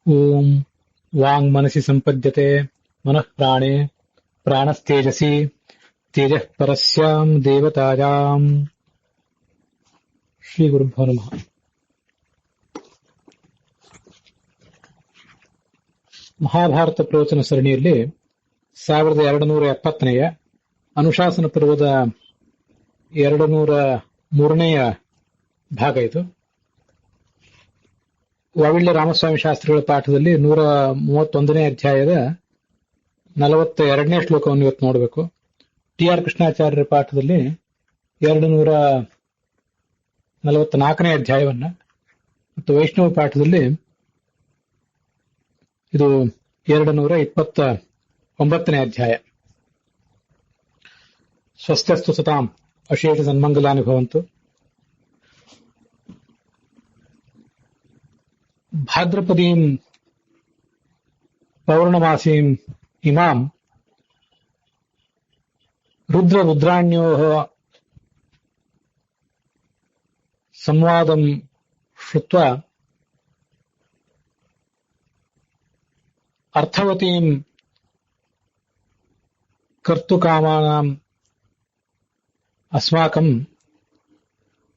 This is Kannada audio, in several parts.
ಓಂ ವಾಂಗ್ ಮನಸಿ ಸಂಪದ್ಯತೆ ಮನಃ ಪ್ರಾಣೆ ಪ್ರಾಣಸ್ತೇಜಸಿ ತೇಜಃ ಪರಸ್ಯಾಂ ದೇವತಾಯಾಂ. ಶ್ರೀ ಗುರುಭ್ಯೋ ನಮಃ. ಮಹಾಭಾರತ ಪ್ರವಚನ ಸರಣಿಯಲ್ಲಿ 1270ನೇ ಅನುಶಾಸನ ಪರ್ವದ 203ನೇ ಭಾಗ ಇದು. ವಾವಿಳ್ಯ ರಾಮಸ್ವಾಮಿ ಶಾಸ್ತ್ರಿಗಳ ಪಾಠದಲ್ಲಿ 131ನೇ ಅಧ್ಯಾಯದ 42ನೇ ಶ್ಲೋಕವನ್ನು ಇವತ್ತು ನೋಡಬೇಕು. ಟಿ.ಆರ್. ಕೃಷ್ಣಾಚಾರ್ಯರ ಪಾಠದಲ್ಲಿ 244ನೇ ಅಧ್ಯಾಯವನ್ನ ಮತ್ತು ವೈಷ್ಣವ ಪಾಠದಲ್ಲಿ ಇದು 229ನೇ ಅಧ್ಯಾಯ. ಸ್ವಸ್ತ್ಯಸ್ತು ಸತಾಂ ಅಶೇಷ ಸನ್ಮಂಗಲಾನಿ ಭವಂತು. ಭಾದ್ರಪದೀಂ ಪೌರ್ಣಮಾಸೀಂ ಇಮಾಂ ರುದ್ರಾಣ್ಯೋಃ ಸಂವಾದಂ ಶ್ರುತ್ವಾ ಅರ್ಥವತೀಂ ಕರ್ತುಕಾಮಾನಾಂ ಅಸ್ಮಾಕಂ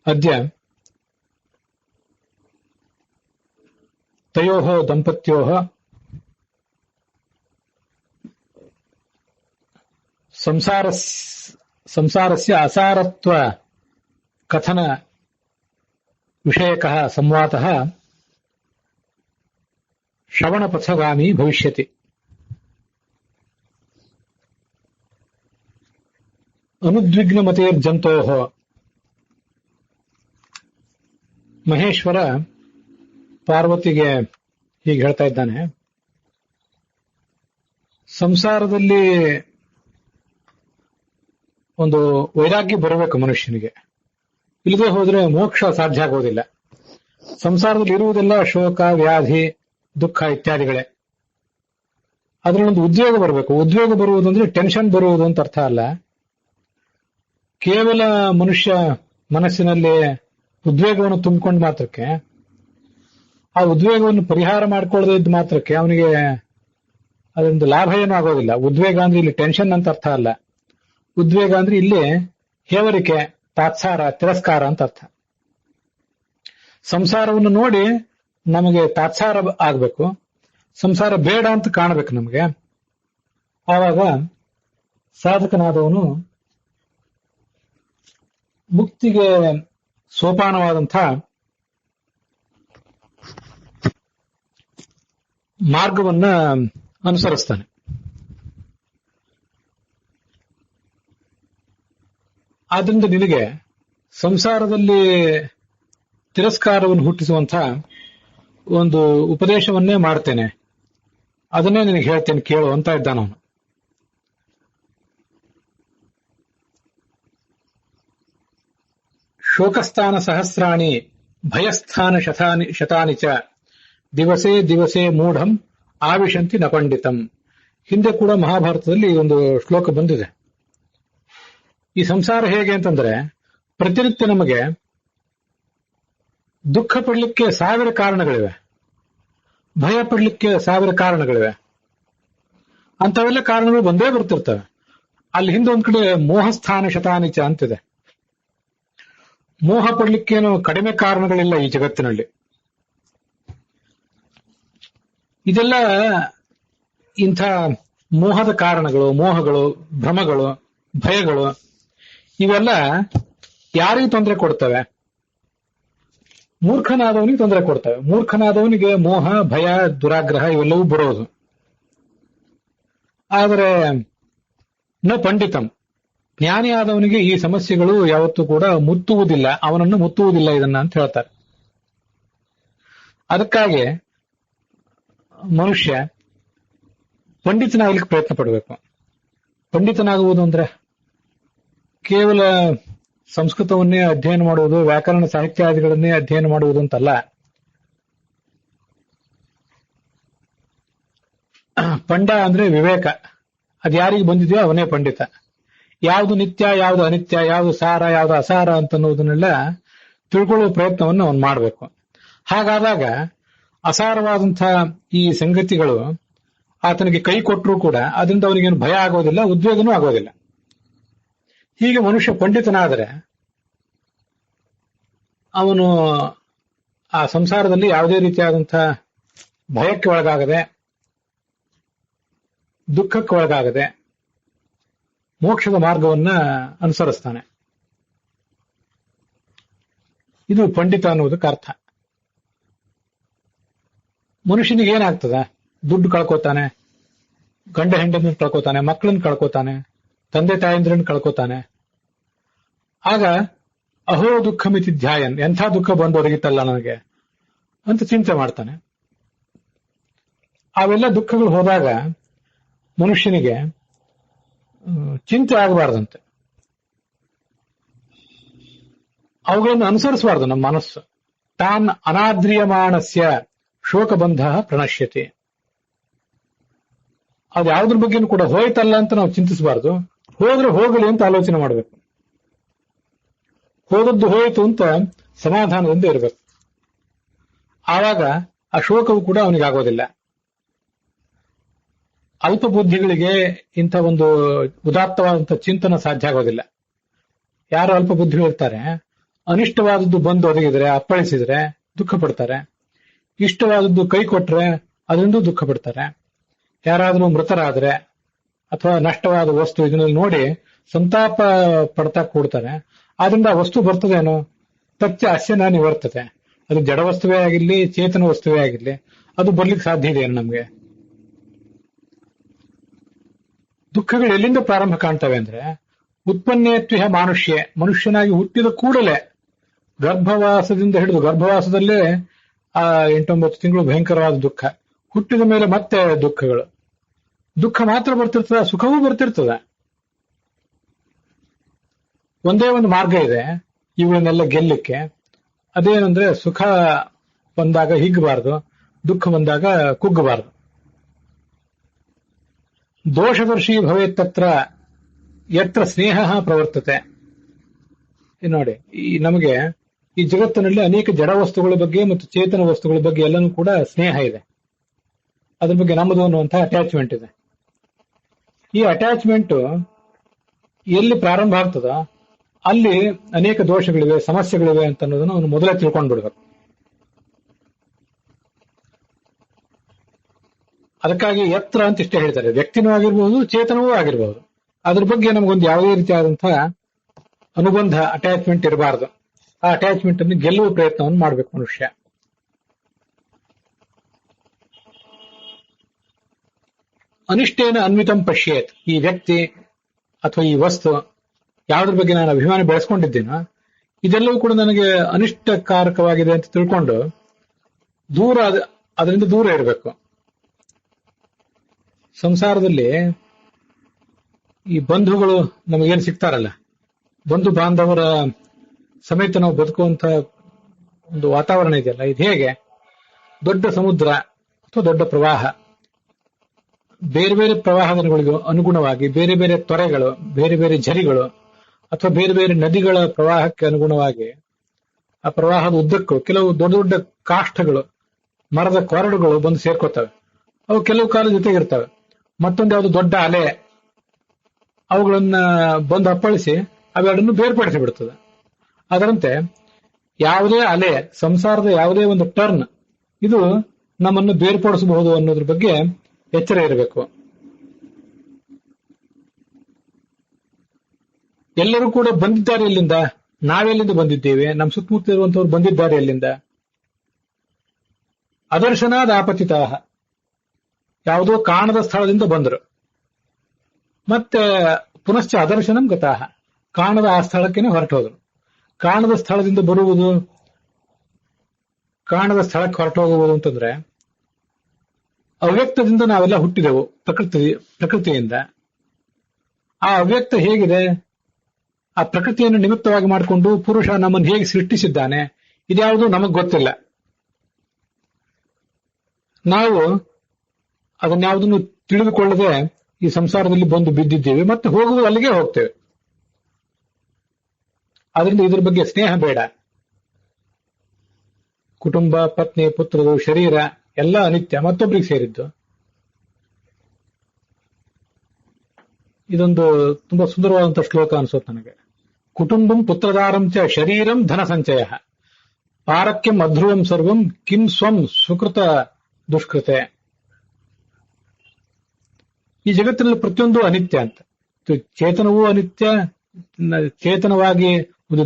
ಅದ್ಯ ತಯೋಃ ದಂಪತ್ಯೋಃ ಸಂಸಾರಸ್ಯ ಅಸಾರತ್ವ ಕಥನ ವಿಷಯಕಃ ಸಂವಾದಃ ಶ್ರವಣಪಥಗಾಮಿ ಭವಿಷ್ಯತಿ. ಅನುದ್ವಿಗ್ನಮತೇರ್ಜಂತೋಃ. ಮಹೇಶ್ವರ ಪಾರ್ವತಿಗೆ ಹೀಗೆ ಹೇಳ್ತಾ ಇದ್ದಾನೆ, ಸಂಸಾರದಲ್ಲಿ ಒಂದು ವೈರಾಗ್ಯ ಬರಬೇಕು ಮನುಷ್ಯನಿಗೆ, ಇಲ್ಲದೆ ಹೋದ್ರೆ ಮೋಕ್ಷ ಸಾಧ್ಯ ಆಗೋದಿಲ್ಲ. ಸಂಸಾರದಲ್ಲಿ ಇರುವುದೆಲ್ಲ ಶೋಕ, ವ್ಯಾಧಿ, ದುಃಖ ಇತ್ಯಾದಿಗಳೇ. ಅದರಲ್ಲೊಂದು ಉದ್ವೇಗ ಬರಬೇಕು. ಉದ್ವೇಗ ಬರುವುದಂದ್ರೆ ಟೆನ್ಷನ್ ಬರುವುದು ಅಂತ ಅರ್ಥ ಅಲ್ಲ. ಕೇವಲ ಮನುಷ್ಯ ಮನಸ್ಸಿನಲ್ಲಿ ಉದ್ವೇಗವನ್ನು ತುಂಬಿಕೊಂಡ ಮಾತ್ರಕ್ಕೆ, ಆ ಉದ್ವೇಗವನ್ನು ಪರಿಹಾರ ಮಾಡಿಕೊಳ್ಳದೆ ಇದ್ದ ಮಾತ್ರಕ್ಕೆ ಅವನಿಗೆ ಅದೊಂದು ಲಾಭ ಏನೂ ಆಗೋದಿಲ್ಲ. ಉದ್ವೇಗ ಅಂದ್ರೆ ಇಲ್ಲಿ ಟೆನ್ಷನ್ ಅಂತ ಅರ್ಥ ಅಲ್ಲ. ಉದ್ವೇಗ ಅಂದ್ರೆ ಇಲ್ಲಿ ಹೇವರಿಕೆ, ತಾತ್ಸಾರ, ತಿರಸ್ಕಾರ ಅಂತ ಅರ್ಥ. ಸಂಸಾರವನ್ನು ನೋಡಿ ನಮಗೆ ತಾತ್ಸಾರ ಆಗ್ಬೇಕು, ಸಂಸಾರ ಬೇಡ ಅಂತ ಕಾಣಬೇಕು ನಮಗೆ. ಆವಾಗ ಸಾಧಕನಾದವನು ಮುಕ್ತಿಗೆ ಸೋಪಾನವಾದಂಥ ಮಾರ್ಗವನ್ನ ಅನುಸರಿಸ್ತಾನೆ. ಆದ್ರಿಂದ ನಿನಗೆ ಸಂಸಾರದಲ್ಲಿ ತಿರಸ್ಕಾರವನ್ನು ಹುಟ್ಟಿಸುವಂಥ ಒಂದು ಉಪದೇಶವನ್ನೇ ಮಾಡ್ತೇನೆ, ಅದನ್ನೇ ನಿನಗೆ ಹೇಳ್ತೇನೆ ಕೇಳು ಅಂತ ಇದ್ದಾನವನು. ಶೋಕಸ್ಥಾನ ಸಹಸ್ರಾಣಿ ಭಯಸ್ಥಾನ ಶತಾನಿ ಚ ದಿವಸೇ ದಿವಸೇ ಮೂಢಂ ಆವಿಶಂತಿ ನ ಪಂಡಿತಂ. ಹಿಂದೆ ಕೂಡ ಮಹಾಭಾರತದಲ್ಲಿ ಒಂದು ಶ್ಲೋಕ ಬಂದಿದೆ. ಈ ಸಂಸಾರ ಹೇಗೆ ಅಂತಂದ್ರೆ, ಪ್ರತಿನಿತ್ಯ ನಮಗೆ ದುಃಖ ಪಡಲಿಕ್ಕೆ 1000 ಕಾರಣಗಳಿವೆ, ಭಯ ಪಡಲಿಕ್ಕೆ 1000 ಕಾರಣಗಳಿವೆ. ಅಂತವೆಲ್ಲ ಕಾರಣಗಳು ಬಂದೇ ಬರ್ತಿರ್ತವೆ. ಅಲ್ಲಿ ಹಿಂದೆ ಒಂದ್ ಕಡೆ ಮೋಹಸ್ಥಾನ ಶತಾನಿಚ ಅಂತಿದೆ. ಮೋಹ ಪಡ್ಲಿಕ್ಕೇನು ಕಡಿಮೆ ಕಾರಣಗಳಿಲ್ಲ ಈ ಜಗತ್ತಿನಲ್ಲಿ. ಇದೆಲ್ಲ ಇಂಥ ಮೋಹದ ಕಾರಣಗಳು, ಮೋಹಗಳು, ಭ್ರಮಗಳು, ಭಯಗಳು, ಇವೆಲ್ಲ ಯಾರಿಗೆ ತೊಂದರೆ ಕೊಡ್ತವೆ? ಮೂರ್ಖನಾದವನಿಗೆ ತೊಂದರೆ ಕೊಡ್ತವೆ. ಮೂರ್ಖನಾದವನಿಗೆ ಮೋಹ, ಭಯ, ದುರಾಗ್ರಹ ಇವೆಲ್ಲವೂ ಬರೋದು. ಆದರೆ ನ ಪಂಡಿತಂ, ಜ್ಞಾನಿಯಾದವನಿಗೆ ಈ ಸಮಸ್ಯೆಗಳು ಯಾವತ್ತೂ ಕೂಡ ಮುತ್ತುವುದಿಲ್ಲ, ಅವನನ್ನು ಮುತ್ತುವುದಿಲ್ಲ ಇದನ್ನ ಅಂತ ಹೇಳ್ತಾರೆ. ಅದಕ್ಕಾಗಿ ಮನುಷ್ಯ ಪಂಡಿತನಾಗ್ಲಿಕ್ಕೆ ಪ್ರಯತ್ನ ಪಡಬೇಕು. ಪಂಡಿತನಾಗುವುದು ಅಂದ್ರೆ ಕೇವಲ ಸಂಸ್ಕೃತವನ್ನೇ ಅಧ್ಯಯನ ಮಾಡುವುದು, ವ್ಯಾಕರಣ ಸಾಹಿತ್ಯಾದಿಗಳನ್ನೇ ಅಧ್ಯಯನ ಮಾಡುವುದು ಅಂತಲ್ಲ. ಪಂಡ ಅಂದ್ರೆ ವಿವೇಕ. ಅದು ಯಾರಿಗೆ ಬಂದಿದೆಯೋ ಅವನೇ ಪಂಡಿತ. ಯಾವುದು ನಿತ್ಯ, ಯಾವುದು ಅನಿತ್ಯ, ಯಾವುದು ಸಾರ, ಯಾವುದು ಅಸಾರ ಅಂತನ್ನುವುದನ್ನೆಲ್ಲ ತಿಳ್ಕೊಳ್ಳುವ ಪ್ರಯತ್ನವನ್ನು ಅವನು ಮಾಡಬೇಕು. ಹಾಗಾದಾಗ ಅಸಾರವಾದಂತಹ ಈ ಸಂಗತಿಗಳು ಆತನಿಗೆ ಕೈ ಕೊಟ್ಟರೂ ಕೂಡ ಅದರಿಂದ ಅವನಿಗೇನು ಭಯ ಆಗೋದಿಲ್ಲ, ಉದ್ವೇಗನೂ ಆಗೋದಿಲ್ಲ. ಹೀಗೆ ಮನುಷ್ಯ ಪಂಡಿತನಾದರೆ ಅವನು ಆ ಸಂಸಾರದಲ್ಲಿ ಯಾವುದೇ ರೀತಿಯಾದಂತಹ ಭಯಕ್ಕೆ ಒಳಗಾಗದೆ, ದುಃಖಕ್ಕೆ ಒಳಗಾಗದೆ ಮೋಕ್ಷದ ಮಾರ್ಗವನ್ನ ಅನುಸರಿಸ್ತಾನೆ. ಇದು ಪಂಡಿತ ಅನ್ನುವುದಕ್ಕೆ ಅರ್ಥ. ಮನುಷ್ಯನಿಗೆ ಏನಾಗ್ತದ? ದುಡ್ಡು ಕಳ್ಕೋತಾನೆ, ಗಂಡ ಹೆಂಡತಿನ ಕಳ್ಕೋತಾನೆ, ಮಕ್ಕಳನ್ನ ಕಳ್ಕೋತಾನೆ, ತಂದೆ ತಾಯಂದ್ರನ್ನ ಕಳ್ಕೋತಾನೆ. ಆಗ ಅಹೋ ದುಃಖ ಮಿತಿ ಧ್ಯಾಯನ್, ಎಂಥ ದುಃಖ ಬಂದು ಒದಗಿತ್ತಲ್ಲ ನನಗೆ ಅಂತ ಚಿಂತೆ ಮಾಡ್ತಾನೆ. ಅವೆಲ್ಲ ದುಃಖಗಳು ಹೋದಾಗ ಮನುಷ್ಯನಿಗೆ ಚಿಂತೆ ಆಗಬಾರ್ದಂತೆ, ಅವುಗಳನ್ನು ಅನುಸರಿಸಬಾರ್ದು ನಮ್ಮ ಮನಸ್ಸು. ತಾನ್ ಅನಾದ್ರಿಯಮಾಣಸ್ಯ ಶೋಕಬಂಧ ಪ್ರಣಶ್ಯತೆ. ಅದು ಯಾವುದ್ರ ಬಗ್ಗೆನೂ ಕೂಡ ಹೋಯ್ತಲ್ಲ ಅಂತ ನಾವು ಚಿಂತಿಸಬಾರ್ದು, ಹೋದ್ರೆ ಹೋಗಲಿ ಅಂತ ಆಲೋಚನೆ ಮಾಡಬೇಕು. ಹೋದದ್ದು ಹೋಯಿತು ಅಂತ ಸಮಾಧಾನದಿಂದ ಇರಬೇಕು. ಆವಾಗ ಆ ಶೋಕವು ಕೂಡ ಅವನಿಗೆ ಆಗೋದಿಲ್ಲ. ಅಲ್ಪ ಬುದ್ಧಿಗಳಿಗೆ ಇಂಥ ಒಂದು ಉದಾತ್ತವಾದಂಥ ಚಿಂತನ ಸಾಧ್ಯ ಆಗೋದಿಲ್ಲ. ಯಾರು ಅಲ್ಪ ಬುದ್ಧಿಗಳಿರ್ತಾರೆ, ಅನಿಷ್ಟವಾದದ್ದು ಬಂದು ಒದಗಿದ್ರೆ, ಅಪ್ಪಳಿಸಿದ್ರೆ ದುಃಖ ಪಡ್ತಾರೆ, ಇಷ್ಟವಾದದ್ದು ಕೈ ಕೊಟ್ರೆ ಅದರಿಂದ ದುಃಖ ಪಡ್ತಾರೆ. ಯಾರಾದರೂ ಮೃತರಾದ್ರೆ ಅಥವಾ ನಷ್ಟವಾದ ವಸ್ತು ಇದನ್ನೆಲ್ಲ ನೋಡಿ ಸಂತಾಪ ಪಡ್ತಾ ಕೂಡ್ತಾರೆ. ಆದ್ರಿಂದ ಆ ವಸ್ತು ಬರ್ತದೇನೋ ತಚ್ಚ ಅಸ್ಯನ ನಿವರ್ತತೆ. ಅದು ಜಡ ವಸ್ತುವೇ ಆಗಿರ್ಲಿ, ಚೇತನ ವಸ್ತುವೇ ಆಗಿರ್ಲಿ, ಅದು ಬರ್ಲಿಕ್ಕೆ ಸಾಧ್ಯ ಇದೆ ನಮ್ಗೆ. ದುಃಖಗಳು ಎಲ್ಲಿಂದ ಪ್ರಾರಂಭ ಕಾಣ್ತವೆ ಅಂದ್ರೆ, ಉತ್ಪನ್ನೇತ್ವಿಹ ಮಾನುಷ್ಯ, ಮನುಷ್ಯನಾಗಿ ಹುಟ್ಟಿದ ಕೂಡಲೇ ಗರ್ಭವಾಸದಿಂದ ಹಿಡಿದು, ಗರ್ಭವಾಸದಲ್ಲೇ ಆ 8-9 ತಿಂಗಳು ಭಯಂಕರವಾದ ದುಃಖ, ಹುಟ್ಟಿದ ಮೇಲೆ ಮತ್ತೆ ದುಃಖಗಳು. ದುಃಖ ಮಾತ್ರ ಬರ್ತಿರ್ತದ, ಸುಖವೂ ಬರ್ತಿರ್ತದ. ಒಂದೇ ಒಂದು ಮಾರ್ಗ ಇದೆ ಇವುಗಳನ್ನೆಲ್ಲ ಗೆಲ್ಲಕ್ಕೆ. ಅದೇನಂದ್ರೆ, ಸುಖ ಬಂದಾಗ ಹಿಗ್ಗಬಾರದು, ದುಃಖ ಬಂದಾಗ ಕುಗ್ಗಬಾರದು. ದೋಷದರ್ಶಿ ಭವೇತ್ತತ್ರ ಯತ್ರ ಸ್ನೇಹ ಪ್ರವರ್ತತೆ. ನೋಡಿ, ನಮಗೆ ಈ ಜಗತ್ತಿನಲ್ಲಿ ಅನೇಕ ಜಡ ವಸ್ತುಗಳ ಬಗ್ಗೆ ಮತ್ತು ಚೇತನ ವಸ್ತುಗಳ ಬಗ್ಗೆ ಎಲ್ಲನೂ ಕೂಡ ಸ್ನೇಹ ಇದೆ. ಅದ್ರ ಬಗ್ಗೆ ನಮ್ಮದು ಅನ್ನುವಂತಹ ಅಟ್ಯಾಚ್ಮೆಂಟ್ ಇದೆ. ಈ ಅಟ್ಯಾಚ್ಮೆಂಟ್ ಎಲ್ಲಿ ಪ್ರಾರಂಭ ಆಗ್ತದ ಅಲ್ಲಿ ಅನೇಕ ದೋಷಗಳಿವೆ, ಸಮಸ್ಯೆಗಳಿವೆ ಅಂತ ಅನ್ನೋದನ್ನು ಅವನು ಮೊದಲೇ ತಿಳ್ಕೊಂಡು ಬಿಡ್ಬೇಕು. ಅದಕ್ಕಾಗಿ ಎತ್ತರ ಅಂತ ಇಷ್ಟೇ ಹೇಳ್ತಾರೆ. ವ್ಯಕ್ತಿನೂ ಆಗಿರ್ಬಹುದು, ಚೇತನವೂ ಆಗಿರಬಹುದು. ಅದ್ರ ಬಗ್ಗೆ ನಮಗೊಂದು ಯಾವುದೇ ರೀತಿಯಾದಂತಹ ಅನುಬಂಧ, ಅಟ್ಯಾಚ್ಮೆಂಟ್ ಇರಬಾರದು. ಆ ಅಟ್ಯಾಚ್ಮೆಂಟ್ ಅನ್ನು ಗೆಲ್ಲುವ ಪ್ರಯತ್ನವನ್ನು ಮಾಡಬೇಕು ಮನುಷ್ಯ. ಅನಿಷ್ಟೇನ ಅನ್ವಿತಂ ಪಶ್ಯೇತ್. ಈ ವ್ಯಕ್ತಿ ಅಥವಾ ಈ ವಸ್ತು ಯಾವುದ್ರ ಬಗ್ಗೆ ನಾನು ಅಭಿಮಾನ ಬೆಳೆಸ್ಕೊಂಡಿದ್ದೀನೋ ಇದೆಲ್ಲವೂ ಕೂಡ ನನಗೆ ಅನಿಷ್ಟಕಾರಕವಾಗಿದೆ ಅಂತ ತಿಳ್ಕೊಂಡು ಅದರಿಂದ ದೂರ ಇರಬೇಕು. ಸಂಸಾರದಲ್ಲಿ ಈ ಬಂಧುಗಳು ನಮಗೇನು ಸಿಗ್ತಾರಲ್ಲ, ಬಂಧು ಬಾಂಧವರ ಸಮೇತ ನಾವು ಬದುಕುವಂತ ಒಂದು ವಾತಾವರಣ ಇದೆಯಲ್ಲ, ಇದು ಹೇಗೆ ದೊಡ್ಡ ಸಮುದ್ರ ಅಥವಾ ದೊಡ್ಡ ಪ್ರವಾಹ, ಬೇರೆ ಬೇರೆ ಪ್ರವಾಹಗಳಿಗೆ ಅನುಗುಣವಾಗಿ ಬೇರೆ ಬೇರೆ ತೊರೆಗಳು, ಬೇರೆ ಬೇರೆ ಝರಿಗಳು ಅಥವಾ ಬೇರೆ ಬೇರೆ ನದಿಗಳ ಪ್ರವಾಹಕ್ಕೆ ಅನುಗುಣವಾಗಿ ಆ ಪ್ರವಾಹದ ಉದ್ದಕ್ಕೂ ಕೆಲವು ದೊಡ್ಡ ದೊಡ್ಡ ಕಾಷ್ಠಗಳು, ಮರದ ಕೊರಡುಗಳು ಬಂದು ಸೇರ್ಕೋತವೆ. ಅವು ಕೆಲವು ಕಾಲ ಜೊತೆಗಿರ್ತವೆ. ಮತ್ತೊಂದು ಯಾವುದು ದೊಡ್ಡ ಅಲೆ ಅವುಗಳನ್ನ ಬಂದು ಅಪ್ಪಳಿಸಿ ಅವೆರಡನ್ನು ಬೇರ್ಪಡಿಸಿ ಬಿಡ್ತದೆ. ಅದರಂತೆ ಯಾವುದೇ ಅಲೆ, ಸಂಸಾರದ ಯಾವುದೇ ಒಂದು ಟರ್ನ್ ಇದು ನಮ್ಮನ್ನು ಬೇರ್ಪಡಿಸಬಹುದು ಅನ್ನೋದ್ರ ಬಗ್ಗೆ ಎಚ್ಚರ ಇರಬೇಕು. ಎಲ್ಲರೂ ಕೂಡ ಬಂದಿದ್ದಾರೆ ಎಲ್ಲಿಂದ? ನಾವೆಲ್ಲಿಂದ ಬಂದಿದ್ದೇವೆ? ನಮ್ಮ ಸುತ್ತಮುತ್ತ ಇರುವಂತವ್ರು ಬಂದಿದ್ದಾರೆ ಎಲ್ಲಿಂದ? ಅದರ್ಶನಾದ ಆಪತಿತಾಹ, ಯಾವುದೋ ಕಾಣದ ಸ್ಥಳದಿಂದ ಬಂದರು. ಮತ್ತೆ ಪುನಶ್ಚ ಅದರ್ಶನಂ ಗತಾಹ, ಕಾಣದ ಆ ಸ್ಥಳಕ್ಕೇನೆ ಹೊರಟು ಹೋದರು. ಕಾಣದ ಸ್ಥಳದಿಂದ ಬರುವುದು, ಕಾಣದ ಸ್ಥಳಕ್ಕೆ ಹೊರಟು ಹೋಗುವುದು ಅಂತಂದ್ರೆ, ಅವ್ಯಕ್ತದಿಂದ ನಾವೆಲ್ಲ ಹುಟ್ಟಿದೆವು, ಪ್ರಕೃತಿಯಿಂದ. ಆ ಅವ್ಯಕ್ತ ಹೇಗಿದೆ, ಆ ಪ್ರಕೃತಿಯನ್ನು ನಿಮಿತ್ತವಾಗಿ ಮಾಡಿಕೊಂಡು ಪುರುಷ ನಮ್ಮನ್ನು ಹೇಗೆ ಸೃಷ್ಟಿಸಿದ್ದಾನೆ, ಇದ್ಯಾವುದು ನಮಗ್ ಗೊತ್ತಿಲ್ಲ. ನಾವು ಅದನ್ಯಾವುದನ್ನು ತಿಳಿದುಕೊಳ್ಳದೆ ಈ ಸಂಸಾರದಲ್ಲಿ ಬಂದು ಬಿದ್ದಿದ್ದೇವೆ, ಮತ್ತೆ ಹೋಗುವುದು ಅಲ್ಲಿಗೆ ಹೋಗ್ತೇವೆ. ಅದರಿಂದ ಇದ್ರ ಬಗ್ಗೆ ಸ್ನೇಹ ಬೇಡ. ಕುಟುಂಬ, ಪತ್ನಿ, ಪುತ್ರರು, ಶರೀರ ಎಲ್ಲ ಅನಿತ್ಯ, ಮತ್ತೊಬ್ಬರಿಗೆ ಸೇರಿದ್ದು. ಇದೊಂದು ತುಂಬಾ ಸುಂದರವಾದಂತಹ ಶ್ಲೋಕ ಅನ್ಸುತ್ತೆ ನನಗೆ. ಕುಟುಂಬಂ ಪುತ್ರದಾರಂ ಚ ಶರೀರಂ ಧನ ಸಂಚಯ ಪಾರಕ್ಯಂ ಅಧ್ರುವಂ ಸರ್ವಂ ಕಿಂ ಸ್ವಂ ಸುಕೃತ ದುಷ್ಕೃತೆ. ಈ ಜಗತ್ತಿನಲ್ಲಿ ಪ್ರತಿಯೊಂದು ಅನಿತ್ಯ ಅಂತ. ಚೇತನವೂ ಅನಿತ್ಯ, ಚೇತನವಾಗಿ ಒಂದು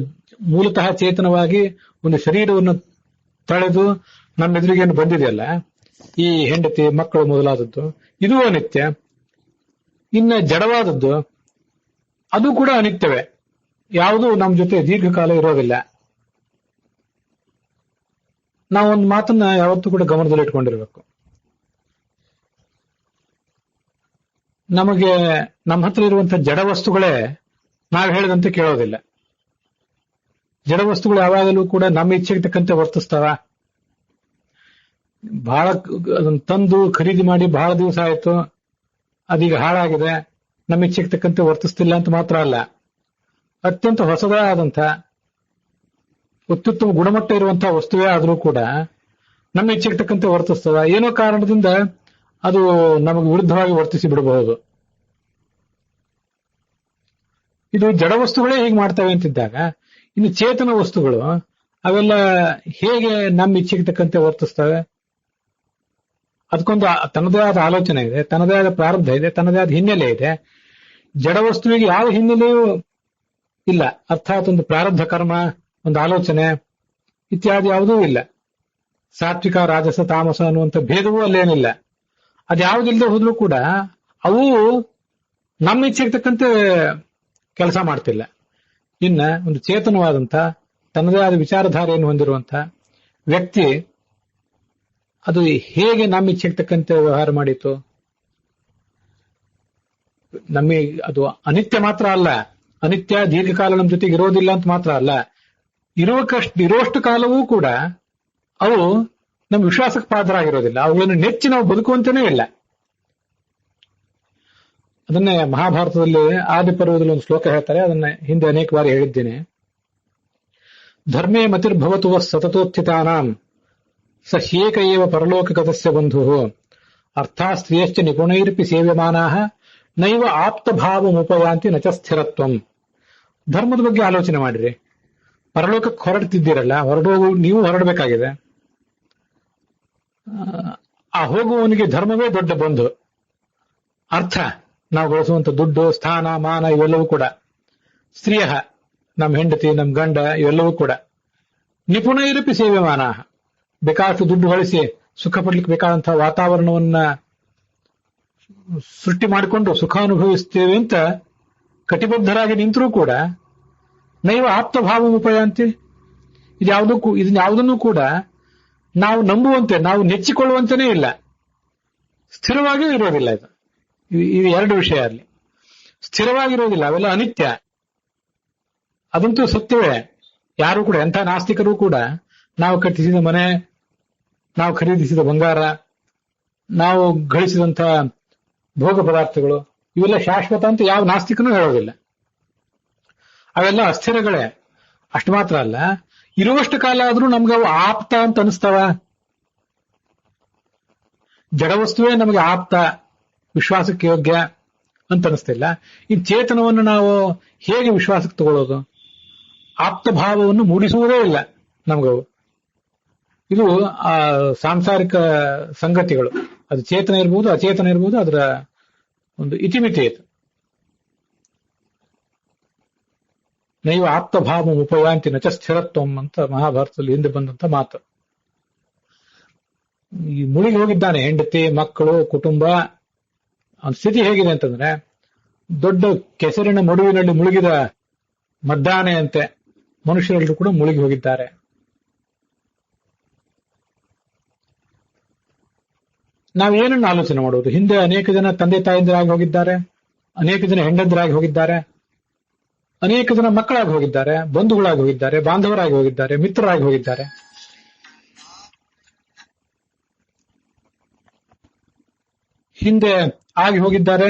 ಮೂಲತಃ ಚೇತನವಾಗಿ ಒಂದು ಶರೀರವನ್ನು ತಳೆದು ನಮ್ಮ ಎದುರಿಗೇನು ಬಂದಿದೆಯಲ್ಲ, ಈ ಹೆಂಡತಿ ಮಕ್ಕಳು ಮೊದಲಾದದ್ದು, ಇದು ಅನಿತ್ಯ. ಇನ್ನ ಜಡವಾದದ್ದು ಅದು ಕೂಡ ಅನಿತ್ಯವೇ. ಯಾವುದೂ ನಮ್ಮ ಜೊತೆ ದೀರ್ಘಕಾಲ ಇರೋದಿಲ್ಲ. ನಾವೊಂದು ಮಾತನ್ನ ಯಾವತ್ತೂ ಕೂಡ ಗಮನದಲ್ಲಿ ಇಟ್ಕೊಂಡಿರ್ಬೇಕು. ನಮಗೆ ನಮ್ಮ ಹತ್ರ ಇರುವಂತಹ ಜಡ ವಸ್ತುಗಳೇ ನಾವು ಹೇಳಿದಂತೆ ಕೇಳೋದಿಲ್ಲ. ಜಡ ವಸ್ತುಗಳು ಯಾವಾಗಲೂ ಕೂಡ ನಮ್ಮ ಇಚ್ಛೆಗೆ ತಕ್ಕಂತೆ ವರ್ತಿಸ್ತಾವ. ಬಹಳ ಅದನ್ನ ತಂದು ಖರೀದಿ ಮಾಡಿ ಬಹಳ ದಿವಸ ಆಯ್ತು, ಅದೀಗ ಹಾಳಾಗಿದೆ, ನಮ್ಮ ಇಚ್ಛೆಗೆ ತಕ್ಕಂತೆ ವರ್ತಿಸ್ತಿಲ್ಲ ಅಂತ ಮಾತ್ರ ಅಲ್ಲ, ಅತ್ಯಂತ ಹೊಸದಾದಂಥ ಅತ್ಯುತ್ತಮ ಗುಣಮಟ್ಟ ಇರುವಂತಹ ವಸ್ತುವೇ ಆದರೂ ಕೂಡ ನಮ್ಮ ಇಚ್ಛೆಗೆ ತಕ್ಕಂತೆ ವರ್ತಿಸ್ತದ. ಏನೋ ಕಾರಣದಿಂದ ಅದು ನಮಗೆ ವಿರುದ್ಧವಾಗಿ ವರ್ತಿಸಿ ಬಿಡಬಹುದು. ಇದು ಜಡ ವಸ್ತುಗಳೇ ಹೀಗೆ ಮಾಡ್ತವೆ ಅಂತಿದ್ದಾಗ, ಇನ್ನು ಚೇತನ ವಸ್ತುಗಳು ಅವೆಲ್ಲ ಹೇಗೆ ನಮ್ಮ ಇಚ್ಛೆಗೆ ತಕ್ಕಂತೆ ವರ್ತಿಸ್ತವೆ? ಅದಕ್ಕೊಂದು ತನ್ನದೇ ಆದ ಆಲೋಚನೆ ಇದೆ, ತನ್ನದೇ ಆದ ಪ್ರಾರಬ್ಧ ಇದೆ, ತನ್ನದೇ ಆದ ಹಿನ್ನೆಲೆ ಇದೆ. ಜಡ ವಸ್ತುವಿಗೆ ಯಾವ ಹಿನ್ನೆಲೆಯೂ ಇಲ್ಲ. ಅರ್ಥಾತ್ ಒಂದು ಪ್ರಾರಬ್ಧ ಕರ್ಮ, ಒಂದು ಆಲೋಚನೆ ಇತ್ಯಾದಿ ಯಾವುದೂ ಇಲ್ಲ. ಸಾತ್ವಿಕ, ರಾಜಸ, ತಾಮಸ ಅನ್ನುವಂಥ ಭೇದವೂ ಅಲ್ಲೇನಿಲ್ಲ. ಅದ್ಯಾವುದಿಲ್ಲದೆ ಹೋದ್ರೂ ಕೂಡ ಅವು ನಮ್ಮ ಇಚ್ಛೆಗೆ ತಕ್ಕಂತೆ ಕೆಲಸ ಮಾಡ್ತಿಲ್ಲ. ಇನ್ನ ಒಂದು ಚೇತನವಾದಂಥ ತನ್ನದೇ ಆದ ವಿಚಾರಧಾರೆಯನ್ನು ಹೊಂದಿರುವಂಥ ವ್ಯಕ್ತಿ ಅದು ಹೇಗೆ ನಮ್ಮ ಇಚ್ಛೆಗೆ ತಕ್ಕಂತೆ ವ್ಯವಹಾರ ಮಾಡಿತು? ನಮಗೆ ಅದು ಅನಿತ್ಯ ಮಾತ್ರ ಅಲ್ಲ, ಅನಿತ್ಯ ದೀರ್ಘಕಾಲ ನಮ್ಮ ಜೊತೆಗೆ ಇರೋದಿಲ್ಲ ಅಂತ ಮಾತ್ರ ಅಲ್ಲ, ಇರುವಷ್ಟು ಕಾಲವೂ ಕೂಡ ಅವು ನಮ್ಮ ವಿಶ್ವಾಸಕ್ಕೆ ಪಾತ್ರರಾಗಿರೋದಿಲ್ಲ. ಅವುಗಳನ್ನು ನೆಚ್ಚಿ ನಾವು ಬದುಕುವಂತನೇ ಇಲ್ಲ. ಅದನ್ನೇ ಮಹಾಭಾರತದಲ್ಲಿ ಆದಿಪರ್ವದಲ್ಲಿ ಒಂದು ಶ್ಲೋಕ ಹೇಳ್ತಾರೆ, ಅದನ್ನ ಹಿಂದೆ ಅನೇಕ ಬಾರಿ ಹೇಳಿದ್ದೇನೆ. ಧರ್ಮೇ ಮತಿರ್ಭವತು ವಃ ಸತತೋತ್ಥಿತಾನಾಂ ಸ ಹ್ಯೇಕ ಏವ ಪರಲೋಕಗತಸ್ಯ ಬಂಧು ಅರ್ಥಾತ್ ಸ್ತ್ರೀಯಶ್ಚ ನಿಪುಣೈರಪಿ ಸೇವ್ಯಮಾನಾಃ ನೈವ ಆಪ್ತಭಾವಮುಪಯಾಂತಿ ನಚ ಸ್ಥಿರತ್ವಂ. ಧರ್ಮದ ಬಗ್ಗೆ ಆಲೋಚನೆ ಮಾಡಿರಿ. ಪರಲೋಕಕ್ಕೆ ಹೊರಡ್ತಿದ್ದೀರಲ್ಲ, ನೀವು ಹೊರಡಬೇಕಾಗಿದೆ. ಆ ಹೋಗುವವನಿಗೆ ಧರ್ಮವೇ ದೊಡ್ಡ ಬಂಧು. ಅರ್ಥ, ನಾವು ಗಳಿಸುವಂತ ದುಡ್ಡು, ಸ್ಥಾನ, ಮಾನ ಇವೆಲ್ಲವೂ ಕೂಡ, ಸ್ತ್ರೀಯ, ನಮ್ಮ ಹೆಂಡತಿ, ನಮ್ಮ ಗಂಡ ಇವೆಲ್ಲವೂ ಕೂಡ ನಿಪುಣೈರಪಿ ಸೇವ್ಯಮಾನ, ಬೇಕಾದಷ್ಟು ದುಡ್ಡು ಗಳಿಸಿ ಸುಖ ಪಡ್ಲಿಕ್ಕೆ ಬೇಕಾದಂತಹ ವಾತಾವರಣವನ್ನ ಸೃಷ್ಟಿ ಮಾಡಿಕೊಂಡು ಸುಖ ಅನುಭವಿಸ್ತೇವೆ ಅಂತ ಕಟಿಬದ್ಧರಾಗಿ ನಿಂತರೂ ಕೂಡ ನೈವ ಆಪ್ತಭಾವ ಉಪಯಾಂತಿ, ಇದನ್ಯಾವುದನ್ನು ಕೂಡ ನಾವು ನಂಬುವಂತೆ, ನಾವು ನೆಚ್ಚಿಕೊಳ್ಳುವಂತೆನೇ ಇಲ್ಲ, ಸ್ಥಿರವಾಗಿಯೂ ಇರೋದಿಲ್ಲ. ಇದು ಎರಡು ವಿಷಯ. ಅಲ್ಲಿ ಸ್ಥಿರವಾಗಿರೋದಿಲ್ಲ, ಅವೆಲ್ಲ ಅನಿತ್ಯ. ಅದಂತೂ ಸತ್ಯವೇ. ಯಾರು ಕೂಡ, ಎಂಥ ನಾಸ್ತಿಕರು ಕೂಡ ನಾವು ಕಟ್ಟಿಸಿದ ಮನೆ, ನಾವು ಖರೀದಿಸಿದ ಬಂಗಾರ, ನಾವು ಗಳಿಸಿದಂಥ ಭೋಗ ಪದಾರ್ಥಗಳು ಇವೆಲ್ಲ ಶಾಶ್ವತ ಅಂತ ಯಾವ ನಾಸ್ತಿಕನೂ ಹೇಳೋದಿಲ್ಲ. ಅವೆಲ್ಲ ಅಸ್ಥಿರಗಳೇ. ಅಷ್ಟು ಮಾತ್ರ ಅಲ್ಲ, ಇರುವಷ್ಟು ಕಾಲ ಆದ್ರೂ ನಮ್ಗೆ ಅವು ಆಪ್ತ ಅಂತ ಅನಿಸ್ತಾವ. ಜಡವಸ್ತುವೇ ನಮಗೆ ಆಪ್ತ, ವಿಶ್ವಾಸಕ್ಕೆ ಯೋಗ್ಯ ಅಂತ ಅನಿಸ್ತಿಲ್ಲ. ಈ ಚೇತನವನ್ನು ನಾವು ಹೇಗೆ ವಿಶ್ವಾಸಕ್ಕೆ ತಗೊಳ್ಳೋದು? ಆಪ್ತ ಭಾವವನ್ನು ಮೂಡಿಸುವುದೇ ಇಲ್ಲ ನಮಗವು. ಇದು ಆ ಸಾಂಸಾರಿಕ ಸಂಗತಿಗಳು. ಅದು ಚೇತನ ಇರ್ಬೋದು, ಅಚೇತನ ಇರ್ಬೋದು, ಅದರ ಒಂದು ಇತಿಮಿತಿ ಇದು. ನೈವ ಆಪ್ತ ಭಾವ ಉಪಯಾಂತಿ ನಚ ಸ್ಥಿರತ್ವಂ ಅಂತ ಮಹಾಭಾರತದಲ್ಲಿ ಹಿಂದೆ ಬಂದಂತ ಮಾತು. ಈ ಮುಳುಗಿ ಹೋಗಿದ್ದಾನೆ, ಹೆಂಡತಿ, ಮಕ್ಕಳು, ಕುಟುಂಬ. ಅವನ ಸ್ಥಿತಿ ಹೇಗಿದೆ ಅಂತಂದ್ರೆ ದೊಡ್ಡ ಕೆಸರಿನ ಮಡುವಿನಲ್ಲಿ ಮುಳುಗಿದ ಮದ್ದಾನೆಯಂತೆ ಮನುಷ್ಯರೆಲ್ಲರೂ ಕೂಡ ಮುಳುಗಿ ಹೋಗಿದ್ದಾರೆ. ನಾವೇನನ್ನು ಆಲೋಚನೆ ಮಾಡುವುದು? ಹಿಂದೆ ಅನೇಕ ಜನ ತಂದೆ ತಾಯಿಂದರಾಗಿ ಹೋಗಿದ್ದಾರೆ, ಅನೇಕ ಜನ ಹೆಂಡಂದರಾಗಿ ಹೋಗಿದ್ದಾರೆ, ಅನೇಕ ಜನ ಮಕ್ಕಳಾಗಿ ಹೋಗಿದ್ದಾರೆ, ಬಂಧುಗಳಾಗಿ ಹೋಗಿದ್ದಾರೆ, ಬಾಂಧವರಾಗಿ ಹೋಗಿದ್ದಾರೆ, ಮಿತ್ರರಾಗಿ ಹೋಗಿದ್ದಾರೆ. ಹಿಂದೆ ಆಗಿ ಹೋಗಿದ್ದಾರೆ,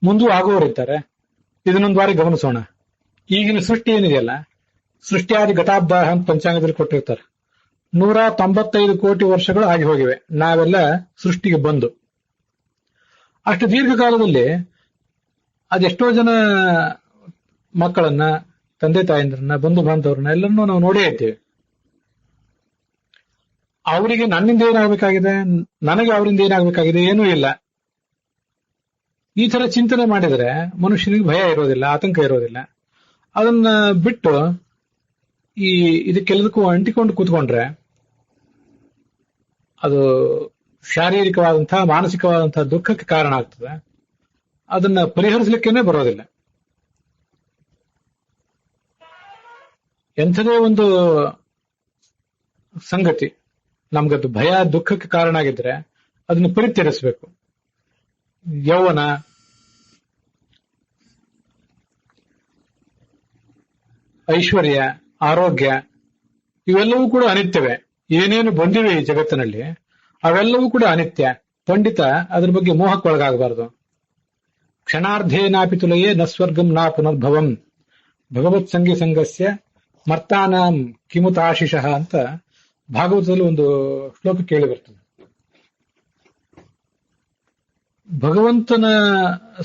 ಮುಂದೂ ಆಗುವವರಿದ್ದಾರೆ. ಇದನ್ನೊಂದು ಬಾರಿ ಗಮನಿಸೋಣ. ಈಗಿನ ಸೃಷ್ಟಿ ಏನಿದೆಯಲ್ಲ, ಸೃಷ್ಟಿಯಾದಿ ಘಟಾಬ್ದಾಹ ಅಂತ ಪಂಚಾಂಗದಲ್ಲಿ ಕೊಟ್ಟಿರ್ತಾರೆ. 195 ಕೋಟಿ ವರ್ಷಗಳು ಆಗಿ ಹೋಗಿವೆ ನಾವೆಲ್ಲ ಸೃಷ್ಟಿಗೆ ಬಂದು. ಅಷ್ಟು ದೀರ್ಘಕಾಲದಲ್ಲಿ ಅದೆಷ್ಟೋ ಜನ ಮಕ್ಕಳನ್ನ, ತಂದೆ ತಾಯಂದ್ರನ್ನ, ಬಂಧು ಬಾಂಧವರನ್ನ ಎಲ್ಲರನ್ನೂ ನಾವು ನೋಡೇ ಇದ್ದೇವೆ. ಅವರಿಗೆ ನನ್ನಿಂದ ಏನಾಗಬೇಕಾಗಿದೆ, ನನಗೆ ಅವರಿಂದ ಏನಾಗಬೇಕಾಗಿದೆ, ಏನೂ ಇಲ್ಲ. ಈ ತರ ಚಿಂತನೆ ಮಾಡಿದರೆ ಮನುಷ್ಯನಿಗೆ ಭಯ ಇರೋದಿಲ್ಲ, ಆತಂಕ ಇರೋದಿಲ್ಲ. ಅದನ್ನ ಬಿಟ್ಟು ಇದಕ್ಕೆಲ್ಲದಕ್ಕೂ ಅಂಟಿಕೊಂಡು ಕೂತ್ಕೊಂಡ್ರೆ ಅದು ಶಾರೀರಿಕವಾದಂತಹ, ಮಾನಸಿಕವಾದಂತಹ ದುಃಖಕ್ಕೆ ಕಾರಣ ಆಗ್ತದೆ. ಅದನ್ನ ಪರಿಹರಿಸಲಿಕ್ಕೇನೆ ಬರೋದಿಲ್ಲ. ಎಂಥದೇ ಒಂದು ಸಂಗತಿ ನಮ್ಗದು ಭಯ, ದುಃಖಕ್ಕೆ ಕಾರಣ ಆಗಿದ್ರೆ ಅದನ್ನು ಪರಿತ್ಯಜಿಸಬೇಕು. ಯೌವನ, ಐಶ್ವರ್ಯ, ಆರೋಗ್ಯ ಇವೆಲ್ಲವೂ ಕೂಡ ಅನಿತ್ಯವೇ. ಏನೇನು ಬಂದಿವೆ ಈ ಜಗತ್ತಿನಲ್ಲಿ ಅವೆಲ್ಲವೂ ಕೂಡ ಅನಿತ್ಯ. ಪಂಡಿತ ಅದ್ರ ಬಗ್ಗೆ ಮೋಹಕ್ಕೊಳಗಾಗಬಾರದು. ಕ್ಷಣಾರ್ಧೇನಾಪಿ ತುಲಯೇ ನ ಸ್ವರ್ಗಂ ನಾ ಪುನರ್ಭವಂ ಭಗವತ್ ಸಂಗಿ ಸಂಗಸ್ಯ ಮರ್ತಾನಾಂ ಕಿಮುತಾಶಿಷಃ ಅಂತ ಭಾಗವತದಲ್ಲಿ ಒಂದು ಶ್ಲೋಕ ಕೇಳಿ ಬರ್ತದೆ. ಭಗವಂತನ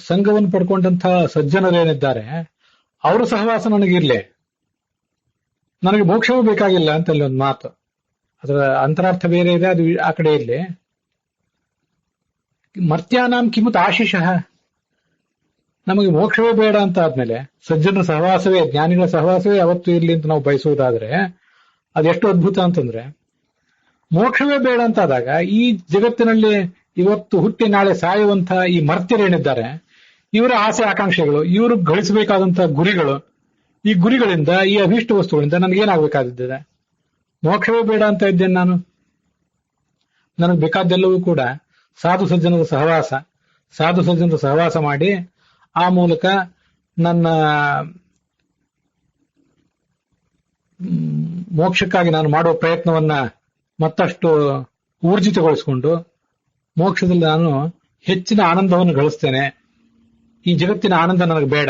ಸಂಘವನ್ನು ಪಡ್ಕೊಂಡಂತಹ ಸಜ್ಜನರೇನಿದ್ದಾರೆ ಅವರ ಸಹವಾಸ ನನಗಿರ್ಲಿ, ನನಗೆ ಮೋಕ್ಷವೂ ಬೇಕಾಗಿಲ್ಲ ಅಂತ ಅಲ್ಲಿ ಒಂದು ಮಾತು. ಅದರ ಅಂತರಾರ್ಥ ಬೇರೆ ಇದೆ, ಅದು ಆ ಕಡೆ ಇರ್ಲಿ. ಮರ್ತ್ಯಾನಾಂ ಕಿಮುತ್ ಆಶಿಷಃ, ನಮಗೆ ಮೋಕ್ಷವೇ ಬೇಡ ಅಂತ ಆದ್ಮೇಲೆ ಸಜ್ಜನರ ಸಹವಾಸವೇ, ಜ್ಞಾನಿಗಳ ಸಹವಾಸವೇ ಯಾವತ್ತೂ ಇರ್ಲಿ ಅಂತ ನಾವು ಬಯಸುವುದಾದ್ರೆ ಅದೆಷ್ಟು ಅದ್ಭುತ ಅಂತಂದ್ರೆ, ಮೋಕ್ಷವೇ ಬೇಡ ಅಂತ ಆದಾಗ ಈ ಜಗತ್ತಿನಲ್ಲಿ ಇವತ್ತು ಹುಟ್ಟಿ ನಾಳೆ ಸಾಯುವಂತಹ ಈ ಮರ್ತ್ಯರೇನಿದ್ದಾರೆ ಇವರ ಆಸೆ ಆಕಾಂಕ್ಷೆಗಳು, ಇವರು ಗಳಿಸಬೇಕಾದಂತಹ ಗುರಿಗಳು, ಈ ಗುರಿಗಳಿಂದ, ಈ ಅಭೀಷ್ಟ ವಸ್ತುಗಳಿಂದ ನನಗೇನಾಗಬೇಕಾದಿದ್ದಿದೆ? ಮೋಕ್ಷವೇ ಬೇಡ ಅಂತ ಇದ್ದೇನೆ ನಾನು. ನನಗೆ ಬೇಕಾದ್ದೆಲ್ಲವೂ ಕೂಡ ಸಾಧು ಸಜ್ಜನರ ಸಹವಾಸ, ಸಾಧು ಸಜ್ಜನರ ಸಹವಾಸ ಮಾಡಿ ಆ ಮೂಲಕ ನನ್ನ ಮೋಕ್ಷಕ್ಕಾಗಿ ನಾನು ಮಾಡುವ ಪ್ರಯತ್ನವನ್ನ ಮತ್ತಷ್ಟು ಊರ್ಜಿತಗೊಳಿಸಿಕೊಂಡು ಮೋಕ್ಷದಲ್ಲಿ ನಾನು ಹೆಚ್ಚಿನ ಆನಂದವನ್ನು ಗಳಿಸ್ತೇನೆ. ಈ ಜಗತ್ತಿನ ಆನಂದ ನನಗೆ ಬೇಡ.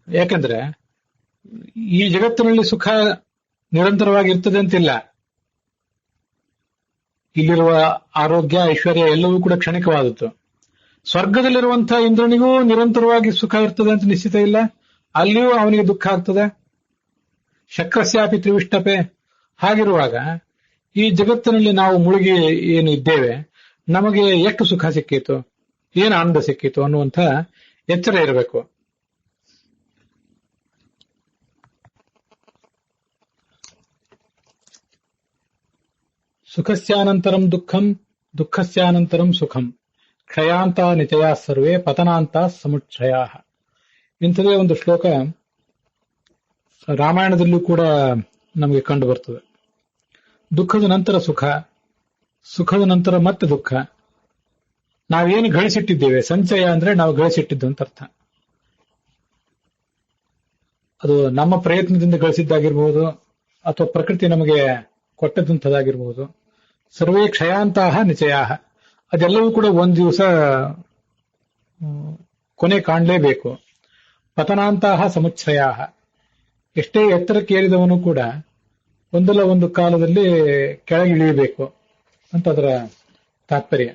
ಯಾಕಂದ್ರೆ ಈ ಜಗತ್ತಿನಲ್ಲಿ ಸುಖ ನಿರಂತರವಾಗಿ ಇರ್ತದೆ ಅಂತಿಲ್ಲ. ಇಲ್ಲಿರುವ ಆರೋಗ್ಯ, ಐಶ್ವರ್ಯ ಎಲ್ಲವೂ ಕೂಡ ಕ್ಷಣಿಕವಾದದ್ದು. ಸ್ವರ್ಗದಲ್ಲಿರುವಂತಹ ಇಂದ್ರನಿಗೂ ನಿರಂತರವಾಗಿ ಸುಖ ಇರ್ತದೆ ಅಂತ ನಿಶ್ಚಿತ ಇಲ್ಲ. ಅಲ್ಲಿಯೂ ಅವನಿಗೆ ದುಃಖ ಆಗ್ತದೆ. ಶಕ್ರಸ್ಯಾಪಿ ತ್ರಿವಿಷ್ಟಪೆ. ಹಾಗಿರುವಾಗ ಈ ಜಗತ್ತಿನಲ್ಲಿ ನಾವು ಮುಳುಗಿ ಏನು ಇದ್ದೇವೆ, ನಮಗೆ ಎಷ್ಟು ಸುಖ ಸಿಕ್ಕಿತು, ಏನು ಆನಂದ ಸಿಕ್ಕಿತು ಅನ್ನುವಂಥ ಎಚ್ಚರ ಇರಬೇಕು. ಸುಖಸ್ಯಾನಂತರಂ ದುಃಖಂ, ದುಃಖಸ್ಯಾನಂತರಂ ಸುಖಂ, ಕ್ಷಯಾಂತ ನಿಚಯಾ ಸರ್ವೇ ಪತನಾಂತ ಸಮುಚ್ಛಯ. ಇಂಥದೇ ಒಂದು ಶ್ಲೋಕ ರಾಮಾಯಣದಲ್ಲೂ ಕೂಡ ನಮಗೆ ಕಂಡು ಬರ್ತದೆ. ದುಃಖದ ನಂತರ ಸುಖ, ಸುಖದ ನಂತರ ಮತ್ತೆ ದುಃಖ. ನಾವೇನು ಗಳಿಸಿಟ್ಟಿದ್ದೇವೆ, ಸಂಚಯ ಅಂದ್ರೆ ನಾವು ಗಳಿಸಿಟ್ಟಿದ್ದು ಅಂತ ಅರ್ಥ. ಅದು ನಮ್ಮ ಪ್ರಯತ್ನದಿಂದ ಗಳಿಸಿದ್ದಾಗಿರ್ಬೋದು ಅಥವಾ ಪ್ರಕೃತಿ ನಮಗೆ ಕೊಟ್ಟದಂಥದ್ದಾಗಿರ್ಬೋದು. ಸರ್ವೇ ಕ್ಷಯಾಂತಹ ನಿಚಯಾಹ, ಅದೆಲ್ಲವೂ ಕೂಡ ಒಂದು ದಿವಸ ಕೊನೆ ಕಾಣಲೇಬೇಕು. ಪತನಾಂತಹ ಸಮುಚ್ಛಯಾಹ, ಎಷ್ಟೇ ಎತ್ತರಕ್ಕೆ ಏರಿದವನು ಕೂಡ ಒಂದಲ್ಲ ಒಂದು ಕಾಲದಲ್ಲಿ ಕೆಳಗಿಳಿಯಬೇಕು ಅಂತ ಅದರ ತಾತ್ಪರ್ಯ.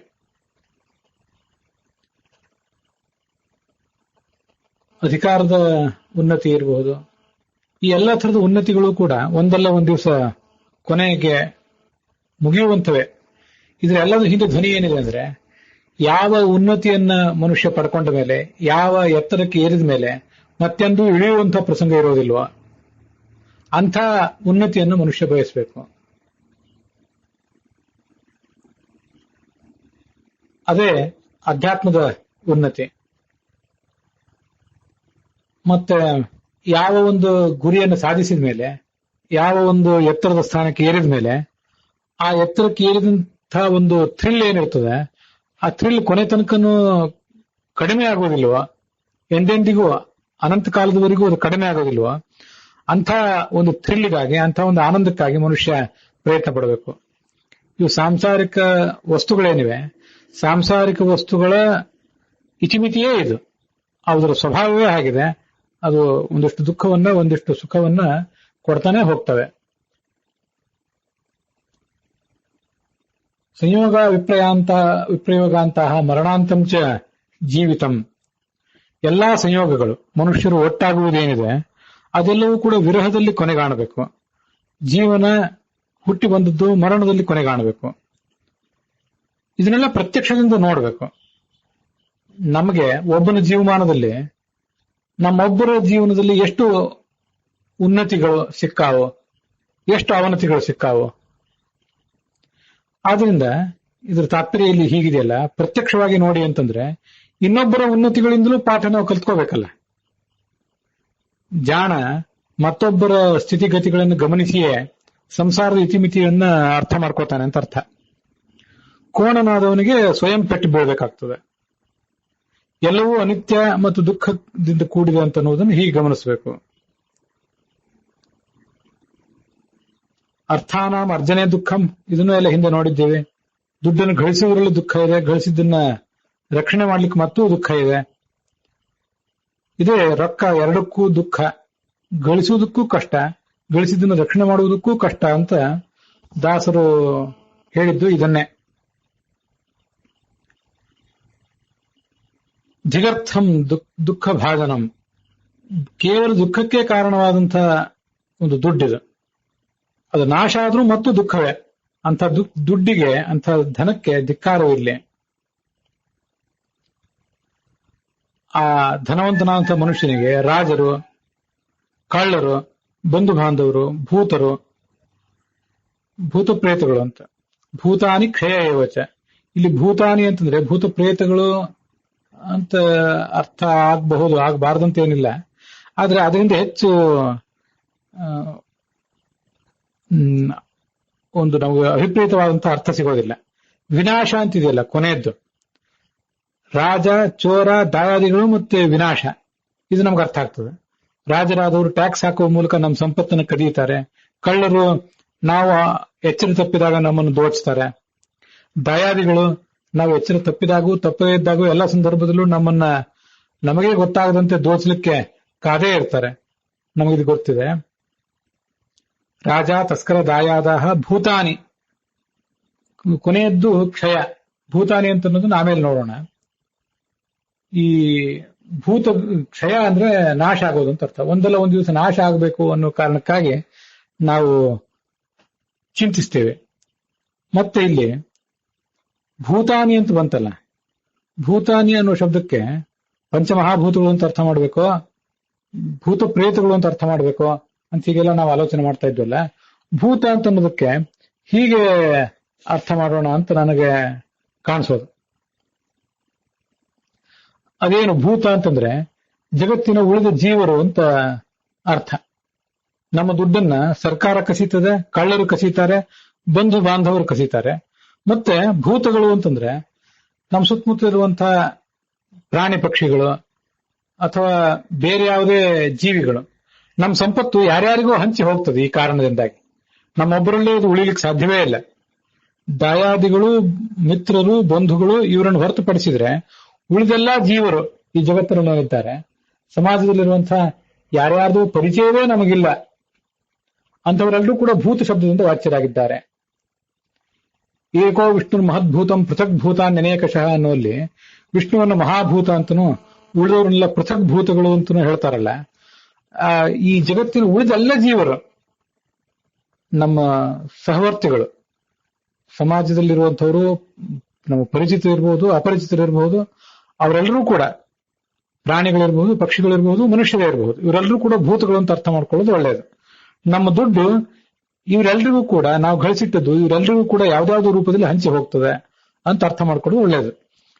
ಅಧಿಕಾರದ ಉನ್ನತಿ ಇರಬಹುದು, ಈ ಎಲ್ಲ ಥರದ ಉನ್ನತಿಗಳು ಕೂಡ ಒಂದಲ್ಲ ಒಂದು ದಿವಸ ಕೊನೆಗೆ ಮುಗಿಯುವಂತವೇ. ಇದರೆಲ್ಲದ ಹಿಂದೆ ಧ್ವನಿ ಏನಿದೆ ಅಂದ್ರೆ, ಯಾವ ಉನ್ನತಿಯನ್ನ ಮನುಷ್ಯ ಪಡ್ಕೊಂಡ ಮೇಲೆ, ಯಾವ ಎತ್ತರಕ್ಕೆ ಏರಿದ ಮೇಲೆ ಮತ್ತೆಂದೂ ಇಳಿಯುವಂತಹ ಪ್ರಸಂಗ ಇರೋದಿಲ್ವ, ಅಂಥ ಉನ್ನತಿಯನ್ನು ಮನುಷ್ಯ ಬಯಸಬೇಕು. ಅದೇ ಅಧ್ಯಾತ್ಮದ ಉನ್ನತಿ. ಮತ್ತೆ ಯಾವ ಒಂದು ಗುರಿಯನ್ನು ಸಾಧಿಸಿದ ಮೇಲೆ, ಯಾವ ಒಂದು ಎತ್ತರದ ಸ್ಥಾನಕ್ಕೆ ಏರಿದ ಮೇಲೆ, ಆ ಎತ್ತರಕ್ಕೆ ಏರಿದಂತಹ ಒಂದು ಥ್ರಿಲ್ ಏನಿರ್ತದೆ, ಆ ಥ್ರಿಲ್ ಕೊನೆ ತನಕನೂ ಕಡಿಮೆ ಆಗೋದಿಲ್ವ, ಎಂದೆಂದಿಗೂ ಅನಂತ ಕಾಲದವರೆಗೂ ಅದು ಕಡಿಮೆ ಆಗೋದಿಲ್ವ. ಅಂಥ ಒಂದು ಥ್ರಿಲ್ಗಾಗಿ, ಅಂಥ ಒಂದು ಆನಂದಕ್ಕಾಗಿ ಮನುಷ್ಯ ಪ್ರಯತ್ನ ಪಡಬೇಕು. ಇವು ಸಾಂಸಾರಿಕ ವಸ್ತುಗಳೇನಿವೆ, ಸಾಂಸಾರಿಕ ವಸ್ತುಗಳ ಇತಿಮಿತಿಯೇ ಇದು, ಅದರ ಸ್ವಭಾವವೇ ಆಗಿದೆ. ಅದು ಒಂದಿಷ್ಟು ದುಃಖವನ್ನ ಒಂದಿಷ್ಟು ಸುಖವನ್ನ ಕೊಡ್ತಾನೆ ಹೋಗ್ತವೆ. ಸಂಯೋಗ ವಿಪ್ರಯೋಗಾಂತಹ ಮರಣಾಂತಂಚ ಜೀವಿತಂ. ಎಲ್ಲಾ ಸಂಯೋಗಗಳು ಮನುಷ್ಯರು ಒಟ್ಟಾಗುವುದೇನಿದೆ ಅದೆಲ್ಲವೂ ಕೂಡ ವಿರಹದಲ್ಲಿ ಕೊನೆಗಾಣಬೇಕು. ಜೀವನ ಹುಟ್ಟಿ ಬಂದದ್ದು ಮರಣದಲ್ಲಿ ಕೊನೆಗಾಣಬೇಕು. ಇದನ್ನೆಲ್ಲ ಪ್ರತ್ಯಕ್ಷದಿಂದ ನೋಡಬೇಕು. ನಮಗೆ ಒಬ್ಬನ ಜೀವಮಾನದಲ್ಲಿ ನಮ್ಮೊಬ್ಬರ ಜೀವನದಲ್ಲಿ ಎಷ್ಟು ಉನ್ನತಿಗಳು ಸಿಕ್ಕಾವೋ, ಎಷ್ಟು ಅವನತಿಗಳು ಸಿಕ್ಕಾವೋ. ಆದ್ರಿಂದ ಇದ್ರ ತಾತ್ಪರ್ಯ ಇಲ್ಲಿ ಹೀಗಿದೆಯಲ್ಲ, ಪ್ರತ್ಯಕ್ಷವಾಗಿ ನೋಡಿ ಅಂತಂದ್ರೆ ಇನ್ನೊಬ್ಬರ ಉನ್ನತಿಗಳಿಂದಲೂ ಪಾಠ ನಾವು ಕಲ್ತ್ಕೋಬೇಕಲ್ಲ. ಜಾಣ ಮತ್ತೊಬ್ಬರ ಸ್ಥಿತಿಗತಿಗಳನ್ನು ಗಮನಿಸಿಯೇ ಸಂಸಾರದ ಇತಿಮಿತಿಯನ್ನ ಅರ್ಥ ಮಾಡ್ಕೋತಾನೆ ಅಂತ ಅರ್ಥ. ಕೋಣನಾದವನಿಗೆ ಸ್ವಯಂ ಪೆಟ್ಟು ಬೀಳಬೇಕಾಗ್ತದೆ. ಎಲ್ಲವೂ ಅನಿತ್ಯ ಮತ್ತು ದುಃಖದಿಂದ ಕೂಡಿದೆ ಅಂತ ಅನ್ನೋದನ್ನು ಹೀಗೆ ಗಮನಿಸಬೇಕು. ಅರ್ಥಾನಾಂ ಅರ್ಜನೆ ದುಃಖಂ, ಇದನ್ನು ಎಲ್ಲ ಹಿಂದೆ ನೋಡಿದ್ದೇವೆ. ದುಡ್ಡನ್ನು ಗಳಿಸುವುದರಲ್ಲಿ ದುಃಖ ಇದೆ, ಗಳಿಸಿದ್ದನ್ನ ರಕ್ಷಣೆ ಮಾಡ್ಲಿಕ್ಕೆ ಮತ್ತೂ ದುಃಖ ಇದೆ. ಇದೇ ರೊಕ್ಕ ಎರಡಕ್ಕೂ ದುಃಖ. ಗಳಿಸುವುದಕ್ಕೂ ಕಷ್ಟ, ಗಳಿಸಿದ್ದನ್ನು ರಕ್ಷಣೆ ಮಾಡುವುದಕ್ಕೂ ಕಷ್ಟ ಅಂತ ದಾಸರು ಹೇಳಿದ್ದು ಇದನ್ನೇ. ಜಿಗರ್ಥಂ ದುಃಖ ಭಾಜನಂ, ಕೇವಲ ದುಃಖಕ್ಕೆ ಕಾರಣವಾದಂತಹ ಒಂದು ದುಡ್ಡಿದು. ಅದು ನಾಶ ಆದ್ರೂ ಮತ್ತು ದುಃಖವೇ. ಅಂತ ದುಡ್ಡಿಗೆ, ಅಂತ ಧನಕ್ಕೆ ಧಿಕ್ಕಾರವಿಲ್ಲ. ಆ ಧನವಂತನಾದಂಥ ಮನುಷ್ಯನಿಗೆ ರಾಜರು, ಕಳ್ಳರು, ಬಂಧು ಬಾಂಧವರು, ಭೂತರು, ಭೂತ ಪ್ರೇತಗಳು ಅಂತ. ಭೂತಾನಿ ಕ್ಷಯ ಏವಚ. ಇಲ್ಲಿ ಭೂತಾನಿ ಅಂತಂದ್ರೆ ಭೂತ ಪ್ರೇತಗಳು ಅಂತ ಅರ್ಥ ಆಗಬಹುದು, ಆಗಬಾರ್ದಂತೇನಿಲ್ಲ. ಆದ್ರೆ ಅದರಿಂದ ಹೆಚ್ಚು ಒಂದು ನಮಗೆ ಅಭಿಪ್ರೇತವಾದಂತಹ ಅರ್ಥ ಸಿಗೋದಿಲ್ಲ. ವಿನಾಶ ಅಂತಿದೆಯಲ್ಲ ಕೊನೆಯದ್ದು, ರಾಜ, ಚೋರ, ದಾಯಾದಿಗಳು ಮತ್ತೆ ವಿನಾಶ, ಇದು ನಮ್ಗೆ ಅರ್ಥ ಆಗ್ತದೆ. ರಾಜರಾದವರು ಟ್ಯಾಕ್ಸ್ ಹಾಕುವ ಮೂಲಕ ನಮ್ಮ ಸಂಪತ್ತನ್ನು ಕದೀತಾರೆ. ಕಳ್ಳರು ನಾವು ಎಚ್ಚರ ತಪ್ಪಿದಾಗ ನಮ್ಮನ್ನು ದೋಚಿಸ್ತಾರೆ. ದಾಯಾದಿಗಳು ನಾವು ಎಚ್ಚರ ತಪ್ಪಿದಾಗೂ ತಪ್ಪದೇ ಇದ್ದಾಗೂ ಎಲ್ಲ ಸಂದರ್ಭದಲ್ಲೂ ನಮಗೆ ಗೊತ್ತಾಗದಂತೆ ದೋಚಲಿಕ್ಕೆ ಕಾದೇ ಇರ್ತಾರೆ. ನಮಗಿದು ಗೊತ್ತಿದೆ. ರಾಜ, ತಸ್ಕರ, ದಾಯಾದಾಹ, ಭೂತಾನಿ. ಕೊನೆಯದ್ದು ಕ್ಷಯ. ಭೂತಾನಿ ಅಂತ ಅನ್ನೋದನ್ನ ಆಮೇಲೆ ನೋಡೋಣ. ಈ ಭೂತ ಕ್ಷಯ ಅಂದ್ರೆ ನಾಶ ಆಗೋದು ಅಂತ ಅರ್ಥ. ಒಂದಲ್ಲ ಒಂದು ದಿವಸ ನಾಶ ಆಗಬೇಕು ಅನ್ನೋ ಕಾರಣಕ್ಕಾಗಿ ನಾವು ಚಿಂತಿಸ್ತೇವೆ. ಮತ್ತೆ ಇಲ್ಲಿ ಭೂತಾನಿ ಅಂತ ಬಂತಲ್ಲ, ಭೂತಾನಿ ಅನ್ನೋ ಶಬ್ದಕ್ಕೆ ಪಂಚಮಹಾಭೂತಗಳು ಅಂತ ಅರ್ಥ ಮಾಡಬೇಕು, ಭೂತ ಪ್ರೇತಗಳು ಅಂತ ಅರ್ಥ ಮಾಡಬೇಕು ಅಂತ ಹೀಗೆಲ್ಲ ನಾವು ಆಲೋಚನೆ ಮಾಡ್ತಾ ಇದ್ವಲ್ಲ. ಭೂತ ಅಂತ ಅನ್ನೋದಕ್ಕೆ ಹೀಗೆ ಅರ್ಥ ಮಾಡೋಣ ಅಂತ ನನಗೆ ಕಾಣಿಸೋದು. ಅದೇನು ಭೂತ ಅಂತಂದ್ರೆ ಜಗತ್ತಿನ ಉಳಿದ ಜೀವರು ಅಂತ ಅರ್ಥ. ನಮ್ಮ ದುಡ್ಡನ್ನ ಸರ್ಕಾರ ಕಸೀತದೆ, ಕಳ್ಳರು ಕಸೀತಾರೆ, ಬಂಧು ಬಾಂಧವರು ಕಸೀತಾರೆ. ಮತ್ತೆ ಭೂತಗಳು ಅಂತಂದ್ರೆ ನಮ್ಮ ಸುತ್ತಮುತ್ತ ಇರುವಂತಹ ಪ್ರಾಣಿ ಪಕ್ಷಿಗಳು ಅಥವಾ ಬೇರೆ ಯಾವುದೇ ಜೀವಿಗಳು. ನಮ್ಮ ಸಂಪತ್ತು ಯಾರ್ಯಾರಿಗೂ ಹಂಚಿ ಹೋಗ್ತದೆ. ಈ ಕಾರಣದಿಂದಾಗಿ ನಮ್ಮೊಬ್ಬರಲ್ಲೇ ಇದು ಉಳಿಲಿಕ್ಕೆ ಸಾಧ್ಯವೇ ಇಲ್ಲ. ದಾಯಾದಿಗಳು, ಮಿತ್ರರು, ಬಂಧುಗಳು ಇವರನ್ನು ಹೊರತುಪಡಿಸಿದ್ರೆ ಉಳಿದೆಲ್ಲಾ ಜೀವರು ಈ ಜಗತ್ತಿನಲ್ಲಿದ್ದಾರೆ. ಸಮಾಜದಲ್ಲಿರುವಂತಹ ಯಾರ್ಯಾರ್ದು ಪರಿಚಯವೇ ನಮಗಿಲ್ಲ ಅಂತವರೆಲ್ಲರೂ ಕೂಡ ಭೂತ ಶಬ್ದದಿಂದ ವಾಚ್ಯರಾಗಿದ್ದಾರೆ. ಏಕೋ ವಿಷ್ಣು ಮಹದ್ಭೂತಂ ಪೃಥಕ್ ಭೂತಾನ್ ಅನೇಕಶಃ ಅನ್ನುವಲ್ಲಿ ವಿಷ್ಣುವನ್ನು ಮಹಾಭೂತ ಅಂತನೂ ಉಳಿದವರನ್ನೆಲ್ಲ ಪೃಥಕ್ ಭೂತಗಳು ಅಂತನೂ ಹೇಳ್ತಾರಲ್ಲ. ಈ ಜಗತ್ತಿನ ಉಳಿದೆಲ್ಲ ಜೀವರು ನಮ್ಮ ಸಹವರ್ತಿಗಳು. ಸಮಾಜದಲ್ಲಿರುವಂಥವರು ನಮ್ಮ ಪರಿಚಿತರಿರ್ಬೋದು, ಅಪರಿಚಿತರಿರ್ಬೋದು, ಅವರೆಲ್ಲರೂ ಕೂಡ ಪ್ರಾಣಿಗಳಿರ್ಬಹುದು, ಪಕ್ಷಿಗಳಿರ್ಬಹುದು, ಮನುಷ್ಯರೇ ಇರಬಹುದು, ಇವರೆಲ್ಲರೂ ಕೂಡ ಭೂತಗಳು ಅಂತ ಅರ್ಥ ಮಾಡ್ಕೊಳ್ಳೋದು ಒಳ್ಳೆಯದು. ನಮ್ಮ ದುಡ್ಡು ಇವರೆಲ್ಲರಿಗೂ ಕೂಡ, ನಾವು ಗಳಿಸಿಟ್ಟದ್ದು ಇವರೆಲ್ಲರಿಗೂ ಕೂಡ ಯಾವ್ದಾವ್ದು ರೂಪದಲ್ಲಿ ಹಂಚಿ ಹೋಗ್ತದೆ ಅಂತ ಅರ್ಥ ಮಾಡ್ಕೊಳ್ಳೋದು ಒಳ್ಳೆಯದು.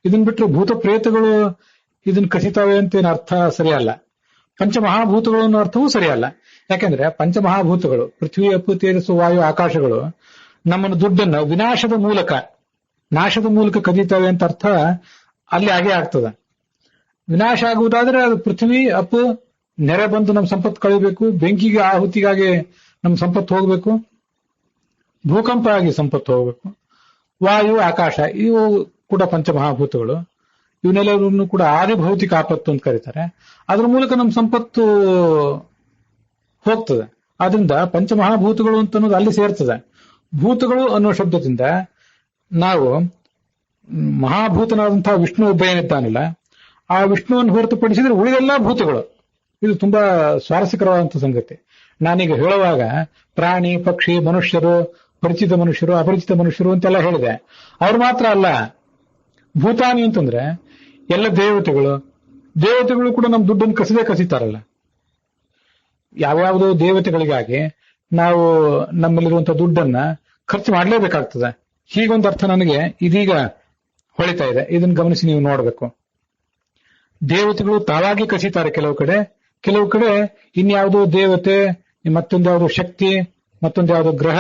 ಇದನ್ ಬಿಟ್ಟರೆ ಭೂತ ಪ್ರೇತಗಳು ಇದನ್ನ ಕಸಿತಾವೆ ಅಂತ ಏನು ಅರ್ಥ ಸರಿಯಲ್ಲ. ಪಂಚಮಹಾಭೂತಗಳು ಅನ್ನೋ ಅರ್ಥವೂ ಸರಿಯಲ್ಲ. ಯಾಕೆಂದ್ರೆ ಪಂಚಮಹಾಭೂತಗಳು ಪೃಥ್ವಿ, ಅಪ್ಪು, ತೇಜಸ್ಸು, ವಾಯು, ಆಕಾಶಗಳು ನಮ್ಮನ್ನು ದುಡ್ಡನ್ನ ನಾಶದ ಮೂಲಕ ಕದೀತಾವೆ ಅಂತ ಅರ್ಥ ಅಲ್ಲಿ ಹಾಗೆ ಆಗ್ತದೆ. ವಿನಾಶ ಆಗುವುದಾದ್ರೆ ಅದು ಪೃಥ್ವಿ, ಅಪ್ಪು, ನೆರೆ ಬಂದು ನಮ್ಮ ಸಂಪತ್ತು ಕಳಿಬೇಕು, ಬೆಂಕಿಗೆ ಆಹುತಿಗಾಗಿ ನಮ್ಮ ಸಂಪತ್ತು ಹೋಗ್ಬೇಕು, ಭೂಕಂಪ ಆಗಿ ಸಂಪತ್ತು ಹೋಗ್ಬೇಕು, ವಾಯು, ಆಕಾಶ ಇವು ಕೂಡ ಪಂಚಮಹಾಭೂತಗಳು. ಇವನ್ನೆಲ್ಲರನ್ನು ಕೂಡ ಆದಿಭೌತಿಕ ಆಪತ್ತು ಅಂತ ಕರೀತಾರೆ. ಅದ್ರ ಮೂಲಕ ನಮ್ಮ ಸಂಪತ್ತು ಹೋಗ್ತದೆ. ಆದ್ರಿಂದ ಪಂಚಮಹಾಭೂತಗಳು ಅಂತ ಅನ್ನೋದು ಅಲ್ಲಿ ಸೇರ್ತದೆ. ಭೂತಗಳು ಅನ್ನೋ ಶಬ್ದದಿಂದ ನಾವು ಮಹಾಭೂತನಾದಂತಹ ವಿಷ್ಣು ಒಬ್ಬ ಏನಿದ್ದಾನಲ್ಲ, ಆ ವಿಷ್ಣುವನ್ನು ಹೊರತುಪಡಿಸಿದ್ರೆ ಉಳಿದೆಲ್ಲ ಭೂತಗಳು. ಇದು ತುಂಬಾ ಸ್ವಾರಸ್ಯಕರವಾದಂತಹ ಸಂಗತಿ. ನಾನೀಗ ಹೇಳುವಾಗ ಪ್ರಾಣಿ, ಪಕ್ಷಿ, ಮನುಷ್ಯರು, ಪರಿಚಿತ ಮನುಷ್ಯರು, ಅಪರಿಚಿತ ಮನುಷ್ಯರು ಅಂತೆಲ್ಲ ಹೇಳಿದೆ. ಅವ್ರು ಮಾತ್ರ ಅಲ್ಲ, ಭೂತಾನಿ ಅಂತಂದ್ರೆ ಎಲ್ಲ ದೇವತೆಗಳು ಕೂಡ ನಮ್ಮ ದುಡ್ಡನ್ನು ಕಸಿತಾರಲ್ಲ. ಯಾವ್ಯಾವುದೋ ದೇವತೆಗಳಿಗಾಗಿ ನಾವು ನಮ್ಮಲ್ಲಿರುವಂತಹ ದುಡ್ಡನ್ನ ಖರ್ಚು ಮಾಡಲೇಬೇಕಾಗ್ತದೆ. ಹೀಗೊಂದು ಅರ್ಥ ನನಗೆ ಇದೀಗ ಹೊಳಿತಾ ಇದೆ. ಇದನ್ನು ಗಮನಿಸಿ ನೀವು ನೋಡಬೇಕು. ದೇವತೆಗಳು ತಾವಾಗಿ ಕಸಿತಾರೆ ಕೆಲವು ಕಡೆ ಇನ್ಯಾವುದೋ ದೇವತೆ, ಮತ್ತೊಂದ್ಯಾವುದೋ ಶಕ್ತಿ, ಮತ್ತೊಂದ್ಯಾವುದೋ ಗ್ರಹ,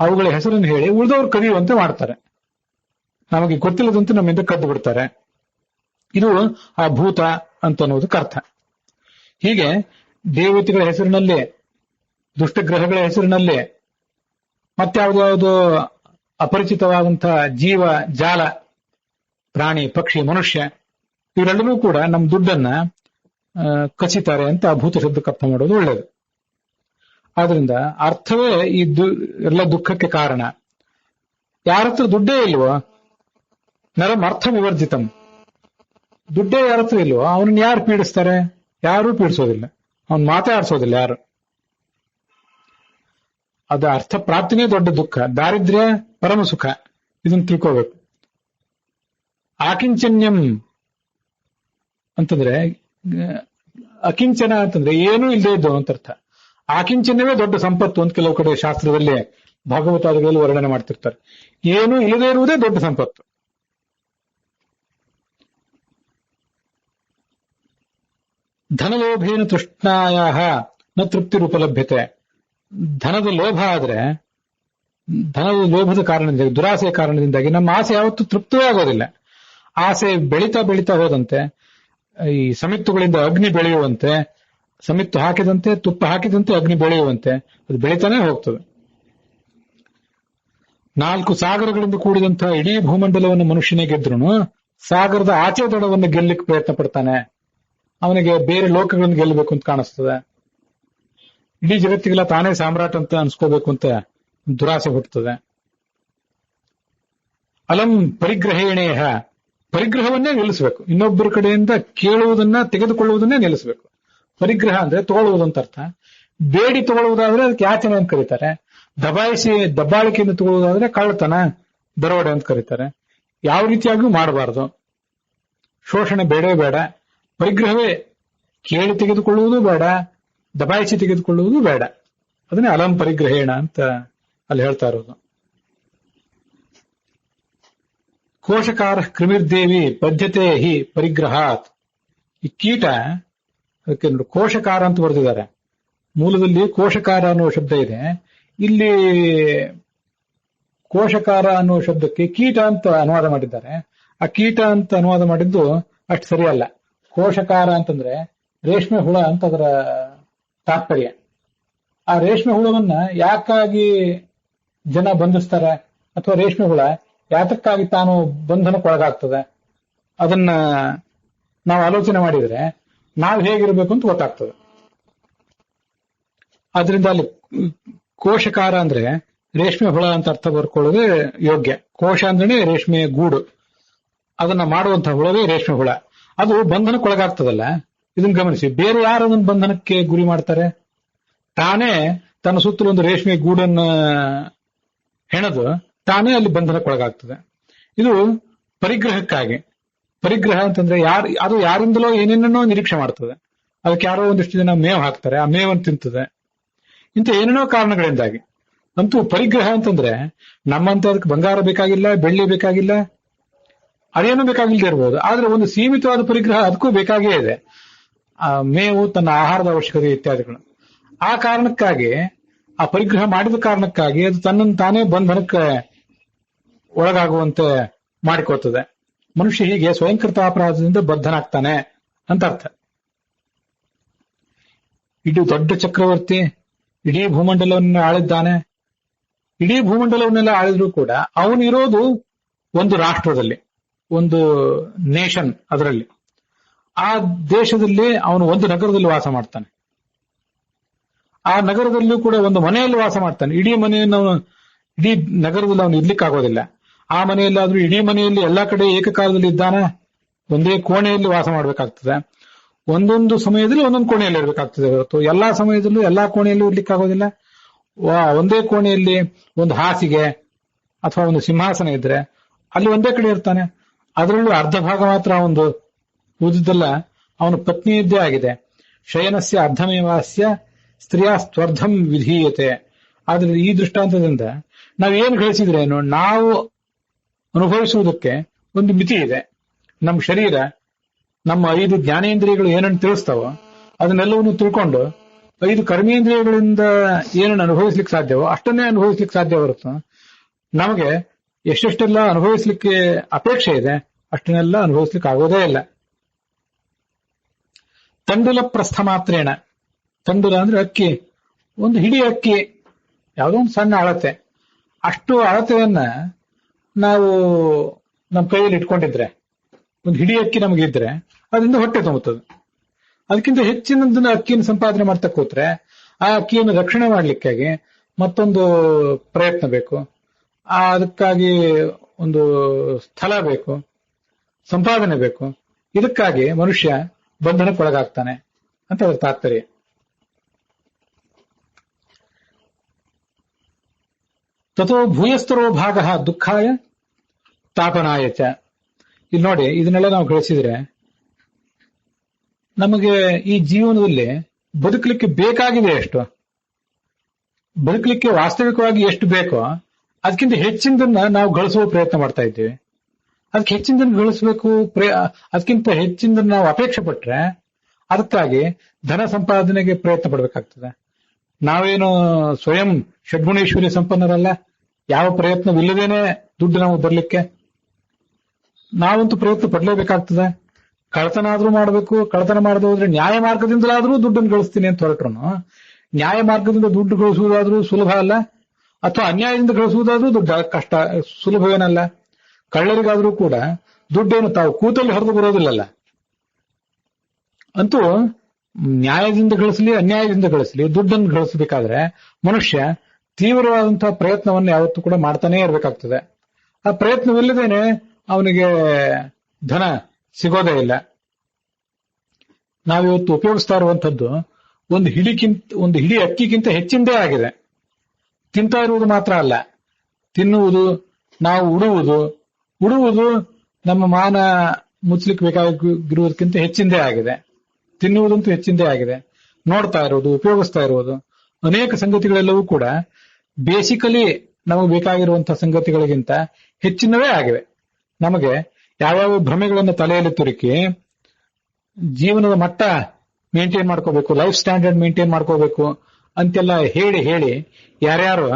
ಅವುಗಳ ಹೆಸರನ್ನು ಹೇಳಿ ಉಳಿದವರು ಕದಿಯುವಂತೆ ಮಾಡ್ತಾರೆ. ನಮಗೆ ಗೊತ್ತಿಲ್ಲದಂತೆ ನಮ್ಮಿಂದ ಕದ್ದು ಬಿಡ್ತಾರೆ. ಇದು ಆ ಭೂತ ಅಂತ ಅನ್ನೋದಕ್ಕೆ ಅರ್ಥ. ಹೀಗೆ ದೇವತೆಗಳ ಹೆಸರಿನಲ್ಲಿ, ದುಷ್ಟಗ್ರಹಗಳ ಹೆಸರಿನಲ್ಲಿ, ಮತ್ಯಾವುದ್ಯಾವುದೋ ಅಪರಿಚಿತವಾದಂತಹ ಜೀವ ಜಾಲ, ಪ್ರಾಣಿ, ಪಕ್ಷಿ, ಮನುಷ್ಯ, ಇವರೆಲ್ಲರೂ ಕೂಡ ನಮ್ಮ ದುಡ್ಡನ್ನ ಕಸಿತಾರೆ ಅಂತ ಆ ಭೂತ ಶಬ್ದಕ್ಕೆ ಅರ್ಥ ಮಾಡೋದು ಒಳ್ಳೆಯದು. ಆದ್ರಿಂದ ಅರ್ಥವೇ ಈ ಎಲ್ಲ ದುಃಖಕ್ಕೆ ಕಾರಣ. ಯಾರ ಹತ್ರ ದುಡ್ಡೇ ಇಲ್ವೋ, ನರಂ ಅರ್ಥ ವಿವರ್ಜಿತಂ, ದುಡ್ಡೇ ಯಾರ ಹತ್ರ ಇಲ್ವೋ ಅವನನ್ನ ಯಾರು ಪೀಡಿಸ್ತಾರೆ? ಯಾರೂ ಪೀಡಿಸೋದಿಲ್ಲ, ಅವನ್ ಮಾತಾಡ್ಸೋದಿಲ್ಲ ಯಾರು. ಅದು ಅರ್ಥ ಪ್ರಾಪ್ತಿನೇ ದೊಡ್ಡ ದುಃಖ, ದಾರಿದ್ರ್ಯ ಪರಮ ಸುಖ. ಇದನ್ನ ತಿಳ್ಕೋಬೇಕು. ಆಕಿಂಚನ್ಯಂ ಅಂತಂದ್ರೆ, ಅಕಿಂಚನ ಅಂತಂದ್ರೆ ಏನೂ ಇಲ್ಲದೆ ಇದ್ದು ಅಂತ ಅರ್ಥ. ಆಕಿಂಚನ್ಯವೇ ದೊಡ್ಡ ಸಂಪತ್ತು ಅಂತ ಕೆಲವು ಕಡೆ ಶಾಸ್ತ್ರದಲ್ಲಿ, ಭಾಗವತಾದಿಗಳಲ್ಲಿ ವರ್ಣನೆ ಮಾಡ್ತಿರ್ತಾರೆ. ಏನೂ ಇಲ್ಲದೆ ಇರುವುದೇ ದೊಡ್ಡ ಸಂಪತ್ತು. ಧನಲೋಭೇನ ತೃಷ್ಣಾಯ ನ ತೃಪ್ತಿರುಪಲಭ್ಯತೆ. ಧನದ ಲೋಭ ಆದ್ರೆ, ಧನದ ಲೋಭದ ಕಾರಣದಿಂದ, ದುರಾಸೆಯ ಕಾರಣದಿಂದಾಗಿ ನಮ್ಮ ಆಸೆ ಯಾವತ್ತೂ ತೃಪ್ತವೇ ಆಗೋದಿಲ್ಲ. ಆಸೆ ಬೆಳೀತಾ ಹೋದಂತೆ ಈ ಸಮಿತ್ತುಗಳಿಂದ ಅಗ್ನಿ ಬೆಳೆಯುವಂತೆ, ಸಮಿತ್ತು ಹಾಕಿದಂತೆ ತುಪ್ಪ ಹಾಕಿದಂತೆ ಅಗ್ನಿ ಬೆಳೆಯುವಂತೆ ಅದು ಬೆಳೀತಾನೆ ಹೋಗ್ತದೆ. 4 ಸಾಗರಗಳಿಂದ ಕೂಡಿದಂತಹ ಇಡೀ ಭೂಮಂಡಲವನ್ನು ಮನುಷ್ಯನೇ ಗೆದ್ರೂ ಸಾಗರದ ಆಚೆ ದಡವನ್ನು ಗೆಲ್ಲಲಿಕ್ಕೆ ಪ್ರಯತ್ನ ಪಡ್ತಾನೆ. ಅವನಿಗೆ ಬೇರೆ ಲೋಕಗಳನ್ನು ಗೆಲ್ಲಬೇಕು ಅಂತ ಕಾಣಿಸ್ತದೆ. ಇಡೀ ಜಗತ್ತಿಗೆಲ್ಲ ತಾನೇ ಸಾಮ್ರಾಟ್ ಅಂತ ಅನ್ಸ್ಕೋಬೇಕು ಅಂತ ದುರಾಸೆ ಹುಟ್ಟುತ್ತದೆ. ಅಲಂ ಪರಿಗ್ರಹೇಣೇಹ, ಪರಿಗ್ರಹವನ್ನೇ ನಿಲ್ಲಿಸಬೇಕು. ಇನ್ನೊಬ್ಬರ ಕಡೆಯಿಂದ ಕೇಳುವುದನ್ನ, ತೆಗೆದುಕೊಳ್ಳುವುದನ್ನೇ ನಿಲ್ಲಿಸಬೇಕು. ಪರಿಗ್ರಹ ಅಂದ್ರೆ ತಗೊಳ್ಳುವುದಂತ ಅರ್ಥ. ಬೇಡಿ ತಗೊಳ್ಳುವುದಾದ್ರೆ ಅದಕ್ಕೆ ಯಾಚನೆ ಅಂತ ಕರೀತಾರೆ. ದಬ್ಬಾಳಿಕೆಯಿಂದ ತಗೊಳ್ಳುವುದಾದ್ರೆ ಕಳ್ಳತನ, ದರೋಡೆ ಅಂತ ಕರೀತಾರೆ. ಯಾವ ರೀತಿಯಾಗಿಯೂ ಮಾಡಬಾರದು. ಶೋಷಣೆ ಬೇಡವೇ ಬೇಡ. ಪರಿಗ್ರಹವೇ, ಕೇಳಿ ತೆಗೆದುಕೊಳ್ಳುವುದು ಬೇಡ, ದಬಾಯಿಸಿ ತೆಗೆದುಕೊಳ್ಳುವುದು ಬೇಡ. ಅದನ್ನೇ ಅಲಂ ಪರಿಗ್ರಹೇಣ ಅಂತ ಅಲ್ಲಿ ಹೇಳ್ತಾ ಇರೋದು. ಕೋಶಕಾರ ಕ್ರಿಮಿರ್ದೇವಿ ಬದ್ಧತೆ ಹಿ ಪರಿಗ್ರಹಾತ್. ಈ ಕೀಟ, ಅದಕ್ಕೆ ನೋಡಿ ಕೋಶಕಾರ ಅಂತ ಬರೆದಿದ್ದಾರೆ. ಮೂಲದಲ್ಲಿ ಕೋಶಕಾರ ಅನ್ನೋ ಶಬ್ದ ಇದೆ. ಇಲ್ಲಿ ಕೋಶಕಾರ ಅನ್ನೋ ಶಬ್ದಕ್ಕೆ ಕೀಟ ಅಂತ ಅನುವಾದ ಮಾಡಿದ್ದಾರೆ. ಆ ಕೀಟ ಅಂತ ಅನುವಾದ ಮಾಡಿದ್ದು ಅಷ್ಟು ಸರಿಯಲ್ಲ. ಕೋಶಕಾರ ಅಂತಂದ್ರೆ ರೇಷ್ಮೆ ಹುಳ ಅಂತ ಅದರ ತಾತ್ಪರ್ಯ. ಆ ರೇಷ್ಮೆ ಹುಳವನ್ನ ಯಾಕಾಗಿ ಜನ ಬಂಧಿಸ್ತಾರೆ, ಅಥವಾ ರೇಷ್ಮೆ ಹುಳ ಯಾತಕ್ಕಾಗಿ ತಾನು ಬಂಧನಕ್ಕೊಳಗಾಗ್ತದೆ, ಅದನ್ನ ನಾವು ಆಲೋಚನೆ ಮಾಡಿದ್ರೆ ನಾವು ಹೇಗಿರ್ಬೇಕು ಅಂತ ಗೊತ್ತಾಗ್ತದೆ. ಆದ್ರಿಂದ ಅಲ್ಲಿ ಕೋಶಕಾರ ಅಂದ್ರೆ ರೇಷ್ಮೆ ಹುಳ ಅಂತ ಅರ್ಥ ಬರ್ಕೊಳ್ಳೋದೇ ಯೋಗ್ಯ. ಕೋಶ ಅಂದ್ರೆ ರೇಷ್ಮೆ ಗೂಡು, ಅದನ್ನ ಮಾಡುವಂತಹ ಹುಳವೇ ರೇಷ್ಮೆ ಹುಳ. ಅದು ಬಂಧನಕ್ಕೊಳಗಾಗ್ತದಲ್ಲ, ಇದನ್ನ ಗಮನಿಸಿ. ಬೇರೆ ಯಾರು ಅದನ್ನ ಬಂಧನಕ್ಕೆ ಗುರಿ ಮಾಡ್ತಾರೆ? ತಾನೇ ತನ್ನ ಸುತ್ತಲೂ ಒಂದು ರೇಷ್ಮೆ ಗೂಡನ್ನ ಹೆಣದು ತಾನೇ ಅಲ್ಲಿ ಬಂಧನಕ್ಕೊಳಗಾಗ್ತದೆ. ಇದು ಪರಿಗ್ರಹಕ್ಕಾಗಿ. ಪರಿಗ್ರಹ ಅಂತಂದ್ರೆ ಅದು ಯಾರಿಂದಲೋ ಏನೇನೋ ನಿರೀಕ್ಷೆ ಮಾಡ್ತದೆ. ಅದಕ್ಕೆ ಯಾರೋ ಒಂದಿಷ್ಟು ಜನ ಮೇವು ಹಾಕ್ತಾರೆ, ಆ ಮೇವನ್ನು ತಿಂತದೆ. ಇಂಥ ಏನೇನೋ ಕಾರಣಗಳಿಂದಾಗಿ. ಅಂತೂ ಪರಿಗ್ರಹ ಅಂತಂದ್ರೆ ನಮ್ಮಂತ ಅದಕ್ಕೆ ಬಂಗಾರ ಬೇಕಾಗಿಲ್ಲ, ಬೆಳ್ಳಿ ಬೇಕಾಗಿಲ್ಲ, ಅದೇನೂ ಬೇಕಾಗಿಲ್ಲದೆ ಇರ್ಬೋದು. ಆದ್ರೆ ಒಂದು ಸೀಮಿತವಾದ ಪರಿಗ್ರಹ ಅದಕ್ಕೂ ಬೇಕಾಗೇ ಇದೆ. ಆ ಮೇವು, ತನ್ನ ಆಹಾರದ ಅವಶ್ಯಕತೆ ಇತ್ಯಾದಿಗಳು. ಆ ಕಾರಣಕ್ಕಾಗಿ, ಆ ಪರಿಗ್ರಹ ಮಾಡಿದ ಕಾರಣಕ್ಕಾಗಿ ಅದು ತನ್ನನ್ನು ತಾನೇ ಬಂಧನಕ್ಕೆ ಒಳಗಾಗುವಂತೆ ಮಾಡಿಕೊಳ್ತದೆ. ಮನುಷ್ಯ ಹೀಗೆ ಸ್ವಯಂಕೃತ ಅಪರಾಧದಿಂದ ಬದ್ಧನಾಗ್ತಾನೆ ಅಂತ ಅರ್ಥ. ಇಡೀ ದೊಡ್ಡ ಚಕ್ರವರ್ತಿ ಇಡೀ ಭೂಮಂಡಲವನ್ನು ಆಳಿದ್ದಾನೆ. ಇಡೀ ಭೂಮಂಡಲವನ್ನೆಲ್ಲ ಆಳಿದ್ರು ಕೂಡ ಅವನಿರೋದು ಒಂದು ರಾಷ್ಟ್ರದಲ್ಲಿ. ಒಂದು ನೇಷನ್ ಅದರಲ್ಲಿ. ಆ ದೇಶದಲ್ಲಿ ಅವನು ಒಂದು ನಗರದಲ್ಲಿ ವಾಸ ಮಾಡ್ತಾನೆ. ಆ ನಗರದಲ್ಲೂ ಕೂಡ ಒಂದು ಮನೆಯಲ್ಲಿ ವಾಸ ಮಾಡ್ತಾನೆ. ಇಡೀ ಮನೆಯನ್ನು ಅವನು ಇಡೀ ನಗರದಲ್ಲಿ ಅವನು ಇರ್ಲಿಕ್ಕಾಗೋದಿಲ್ಲ. ಆ ಮನೆಯಲ್ಲಾದ್ರೂ ಇಡೀ ಮನೆಯಲ್ಲಿ ಎಲ್ಲಾ ಕಡೆ ಏಕಕಾಲದಲ್ಲಿ ಇದ್ದಾನೆ, ಒಂದೇ ಕೋಣೆಯಲ್ಲಿ ವಾಸ ಮಾಡ್ಬೇಕಾಗ್ತದೆ. ಒಂದೊಂದು ಸಮಯದಲ್ಲಿ ಒಂದೊಂದು ಕೋಣೆಯಲ್ಲಿ ಇರಬೇಕಾಗ್ತದೆ ಹೊರತು ಎಲ್ಲಾ ಸಮಯದಲ್ಲೂ ಎಲ್ಲಾ ಕೋಣೆಯಲ್ಲೂ ಇರ್ಲಿಕ್ಕಾಗೋದಿಲ್ಲ. ಒಂದೇ ಕೋಣೆಯಲ್ಲಿ ಒಂದು ಹಾಸಿಗೆ ಅಥವಾ ಒಂದು ಸಿಂಹಾಸನ ಇದ್ರೆ ಅಲ್ಲಿ ಒಂದೇ ಕಡೆ ಇರ್ತಾನೆ. ಅದರಲ್ಲೂ ಅರ್ಧ ಭಾಗ ಮಾತ್ರ ಒಂದು ಉಳಿದಲ್ಲ ಅವನ ಪತ್ನಿಯದ್ದೇ ಆಗಿದೆ. ಶಯನಸ್ಯ ಅರ್ಧಮೇವಾಸ್ಯ ಸ್ತ್ರೀಯ ಸ್ತ್ವರ್ಧಂ ವಿಧೀಯತೆ. ಆದ್ರೆ ಈ ದೃಷ್ಟಾಂತದಿಂದ ನಾವೇನು ಗಳಿಸಿದ್ರೇನು, ನಾವು ಅನುಭವಿಸುವುದಕ್ಕೆ ಒಂದು ಮಿತಿ ಇದೆ. ನಮ್ಮ ಶರೀರ, ನಮ್ಮ 5 ಜ್ಞಾನೇಂದ್ರಿಯಗಳು ಏನನ್ನು ತಿಳಿಸ್ತಾವೋ ಅದನ್ನೆಲ್ಲವನ್ನು ತಿಳ್ಕೊಂಡು 5 ಕರ್ಮೇಂದ್ರಿಯಗಳಿಂದ ಏನನ್ನು ಅನುಭವಿಸ್ಲಿಕ್ಕೆ ಸಾಧ್ಯವೋ ಅಷ್ಟನ್ನೇ ಅನುಭವಿಸ್ಲಿಕ್ಕೆ ಸಾಧ್ಯ ಹೊರತು ನಮಗೆ ಎಷ್ಟೆಷ್ಟೆಲ್ಲ ಅನುಭವಿಸ್ಲಿಕ್ಕೆ ಅಪೇಕ್ಷೆ ಇದೆ ಅಷ್ಟನ್ನೆಲ್ಲ ಅನುಭವಿಸ್ಲಿಕ್ಕೆ ಆಗೋದೇ ಇಲ್ಲ. ತಂಡುಲ ಪ್ರಸ್ಥ ಮಾತ್ರೇಣ. ತಂಡುಲ ಅಂದ್ರೆ ಅಕ್ಕಿ, ಒಂದು ಹಿಡಿ ಅಕ್ಕಿ, ಯಾವುದೋ ಒಂದು ಸಣ್ಣ ಅಳತೆ, ಅಷ್ಟು ಅಳತೆಯನ್ನ ನಾವು ನಮ್ಮ ಕೈಯಲ್ಲಿ ಇಟ್ಕೊಂಡಿದ್ರೆ, ಒಂದು ಹಿಡಿ ಅಕ್ಕಿ ನಮಗಿದ್ರೆ ಅದರಿಂದ ಹೊಟ್ಟೆ ತುಂಬುತ್ತದೆ. ಅದಕ್ಕಿಂತ ಹೆಚ್ಚಿನದನ್ನ ಅಕ್ಕಿಯನ್ನು ಸಂಪಾದನೆ ಮಾಡ್ತಾ ಕೂತ್ರೆ ಆ ಅಕ್ಕಿಯನ್ನು ರಕ್ಷಣೆ ಮಾಡ್ಲಿಕ್ಕಾಗಿ ಮತ್ತೊಂದು ಪ್ರಯತ್ನ ಬೇಕು, ಅದಕ್ಕಾಗಿ ಒಂದು ಸ್ಥಳ ಬೇಕು, ಸಂಪಾದನೆ ಬೇಕು. ಇದಕ್ಕಾಗಿ ಮನುಷ್ಯ ಬಂಧನಕ್ಕೊಳಗಾಗ್ತಾನೆ ಅಂತ ಅದರ ತಾತ್ಪರ್ಯ. ತಥೋ ಭೂಯಸ್ತರೋ ಭಾಗ ದುಃಖಾಯ ತಾಪನಾಯ ಚ. ಇಲ್ಲಿ ನೋಡಿ, ಇದನ್ನೆಲ್ಲ ನಾವು ಗಳಿಸಿದ್ರೆ ನಮಗೆ ಈ ಜೀವನದಲ್ಲಿ ಬದುಕಲಿಕ್ಕೆ ಬೇಕಾಗಿದೆ ಎಷ್ಟು, ಬದುಕಲಿಕ್ಕೆ ವಾಸ್ತವಿಕವಾಗಿ ಎಷ್ಟು ಬೇಕೋ ಅದಕ್ಕಿಂತ ಹೆಚ್ಚಿನದನ್ನ ನಾವು ಗಳಿಸುವ ಪ್ರಯತ್ನ ಮಾಡ್ತಾ ಇದ್ದೀವಿ. ಅದಕ್ಕೆ ಹೆಚ್ಚಿನದನ್ನು ಗಳಿಸಬೇಕು, ಅದಕ್ಕಿಂತ ಹೆಚ್ಚಿನದನ್ನು ನಾವು ಅಪೇಕ್ಷೆ ಪಟ್ರೆ ಅದಕ್ಕಾಗಿ ಧನ ಸಂಪಾದನೆಗೆ ಪ್ರಯತ್ನ ಪಡಬೇಕಾಗ್ತದೆ. ನಾವೇನು ಸ್ವಯಂ ಷಡ್ಗುಣೇಶ್ವರಿ ಸಂಪನ್ನರಲ್ಲ, ಯಾವ ಪ್ರಯತ್ನವಿಲ್ಲದೇನೆ ದುಡ್ಡು ನಮಗೆ ಬರ್ಲಿಕ್ಕೆ. ನಾವಂತೂ ಪ್ರಯತ್ನ ಪಡ್ಲೇಬೇಕಾಗ್ತದೆ. ಕಳ್ಳತನ ಆದ್ರೂ ಮಾಡಬೇಕು, ಕಳ್ಳತನ ಮಾಡದೆ ಹೋದ್ರೆ ನ್ಯಾಯ ಮಾರ್ಗದಿಂದಲಾದ್ರೂ ದುಡ್ಡನ್ನು ಗಳಿಸ್ತೀನಿ ಅಂತ ಹೊರಟ್ರು ನ್ಯಾಯ ಮಾರ್ಗದಿಂದ ದುಡ್ಡು ಗಳಿಸುವುದಾದ್ರೂ ಸುಲಭ ಅಲ್ಲ, ಅಥವಾ ಅನ್ಯಾಯದಿಂದ ಗಳಿಸುವುದಾದ್ರೂ ದುಡ್ಡು ಕಷ್ಟ ಸುಲಭವೇನಲ್ಲ. ಕಳ್ಳರಿಗಾದ್ರೂ ಕೂಡ ದುಡ್ಡೇನು ತಾವು ಕೂತಲ್ಲಿ ಹರಿದು ಬರೋದಿಲ್ಲಲ್ಲ. ಅಂತೂ ನ್ಯಾಯದಿಂದ ಗಳಿಸಲಿ ಅನ್ಯಾಯದಿಂದ ಗಳಿಸಲಿ ದುಡ್ಡನ್ನು ಗಳಿಸಬೇಕಾದ್ರೆ ಮನುಷ್ಯ ತೀವ್ರವಾದಂತಹ ಪ್ರಯತ್ನವನ್ನು ಯಾವತ್ತೂ ಕೂಡ ಮಾಡ್ತಾನೇ ಇರಬೇಕಾಗ್ತದೆ. ಆ ಪ್ರಯತ್ನವಿಲ್ಲದೇನೆ ಅವನಿಗೆ ಧನ ಸಿಗೋದೇ ಇಲ್ಲ. ನಾವಿವತ್ತು ಉಪಯೋಗಿಸ್ತಾ ಇರುವಂತದ್ದು ಒಂದು ಹಿಡಿ ಅಕ್ಕಿಗಿಂತ ಹೆಚ್ಚಿಂದೇ ಆಗಿದೆ. ತಿಂತಾ ಇರುವುದು ಮಾತ್ರ ಅಲ್ಲ, ತಿನ್ನುವುದು, ನಾವು ಉಡುವುದು ನಮ್ಮ ಮಾನ ಮುಚ್ಚಲಿಕ್ಕೆ ಬೇಕಾಗಿರುವುದಕ್ಕಿಂತ ಹೆಚ್ಚಿಂದೇ ಆಗಿದೆ. ತಿನ್ನುವುದಂತೂ ಹೆಚ್ಚಿಂದೇ ಆಗಿದೆ. ನೋಡ್ತಾ ಇರುವುದು, ಉಪಯೋಗಿಸ್ತಾ ಇರುವುದು, ಅನೇಕ ಸಂಗತಿಗಳೆಲ್ಲವೂ ಕೂಡ ಬೇಸಿಕಲಿ ನಮಗೆ ಬೇಕಾಗಿರುವಂತಹ ಸಂಗತಿಗಳಿಗಿಂತ ಹೆಚ್ಚಿನವೇ ಆಗಿವೆ. ನಮಗೆ ಯಾವ್ಯಾವ ಭ್ರಮೆಗಳನ್ನು ತಲೆಯಲ್ಲಿ ತುರುಕಿ ಜೀವನದ ಮಟ್ಟ ಮೇಂಟೈನ್ ಮಾಡ್ಕೋಬೇಕು, ಲೈಫ್ ಸ್ಟ್ಯಾಂಡರ್ಡ್ ಮೇಂಟೈನ್ ಮಾಡ್ಕೋಬೇಕು ಅಂತೆಲ್ಲ ಹೇಳಿ ಯಾರ್ಯಾರು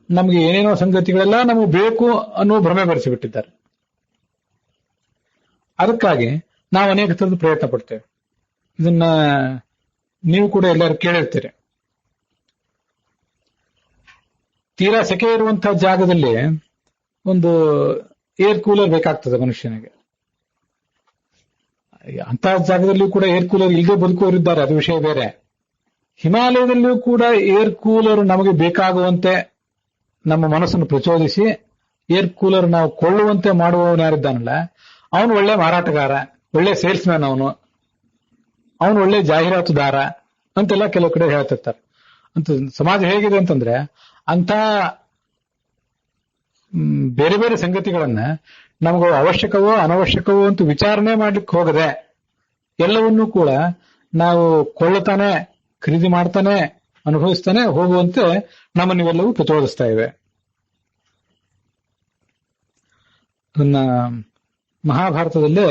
ನಮ್ಗೆ ಏನೇನೋ ಸಂಗತಿಗಳೆಲ್ಲ ನಮಗೆ ಬೇಕು ಅನ್ನೋ ಭ್ರಮೆ ಬರೆಸಿಬಿಟ್ಟಿದ್ದಾರೆ. ಅದಕ್ಕಾಗಿ ನಾವು ಅನೇಕ ಥರದ ಪ್ರಯತ್ನ ಪಡ್ತೇವೆ. ಇದನ್ನ ನೀವು ಕೂಡ ಎಲ್ಲರೂ ಕೇಳಿರ್ತೀರಿ. ತೀರಾ ಸೆಕೆ ಇರುವಂತಹ ಜಾಗದಲ್ಲಿ ಒಂದು ಏರ್ ಕೂಲರ್ ಬೇಕಾಗ್ತದೆ ಮನುಷ್ಯನಿಗೆ. ಅಂತಹ ಜಾಗದಲ್ಲಿಯೂ ಕೂಡ ಏರ್ ಕೂಲರ್ ಇಲ್ಲದೆ ಬದುಕುವವರಿದ್ದಾರೆ, ಅದು ವಿಷಯ ಬೇರೆ. ಹಿಮಾಲಯದಲ್ಲಿಯೂ ಕೂಡ ಏರ್ ಕೂಲರ್ ನಮಗೆ ಬೇಕಾಗುವಂತೆ ನಮ್ಮ ಮನಸ್ಸನ್ನು ಪ್ರಚೋದಿಸಿ ಏರ್ ಕೂಲರ್ ನಾವು ಕೊಳ್ಳುವಂತೆ ಮಾಡುವವನು ಯಾರಿದ್ದಾನಲ್ಲ, ಅವನು ಒಳ್ಳೆ ಮಾರಾಟಗಾರ, ಒಳ್ಳೆ ಸೇಲ್ಸ್ ಮ್ಯಾನ್, ಅವನು ಒಳ್ಳೆ ಜಾಹೀರಾತುದಾರ ಅಂತೆಲ್ಲ ಕೆಲವು ಕಡೆ ಹೇಳ್ತಿರ್ತಾರೆ. ಅಂತ ಸಮಾಜ ಹೇಗಿದೆ ಅಂತಂದ್ರೆ ಅಂತ ಬೇರೆ ಬೇರೆ ಸಂಗತಿಗಳನ್ನ ನಮಗೂ ಅವಶ್ಯಕವೋ ಅನವಶ್ಯಕವೋ ಅಂತ ವಿಚಾರಣೆ ಮಾಡ್ಲಿಕ್ಕೆ ಹೋಗದೆ ಎಲ್ಲವನ್ನೂ ಕೂಡ ನಾವು ಕೊಳ್ಳತಾನೆ, ಖರೀದಿ ಮಾಡ್ತಾನೆ, ಅನುಭವಿಸ್ತಾನೆ ಹೋಗುವಂತೆ ನಮ್ಮನ್ನೆಲ್ಲವೂ ಪ್ರಚೋದಿಸ್ತಾ ಇವೆ. ನನ್ನ ಮಹಾಭಾರತದಲ್ಲೇ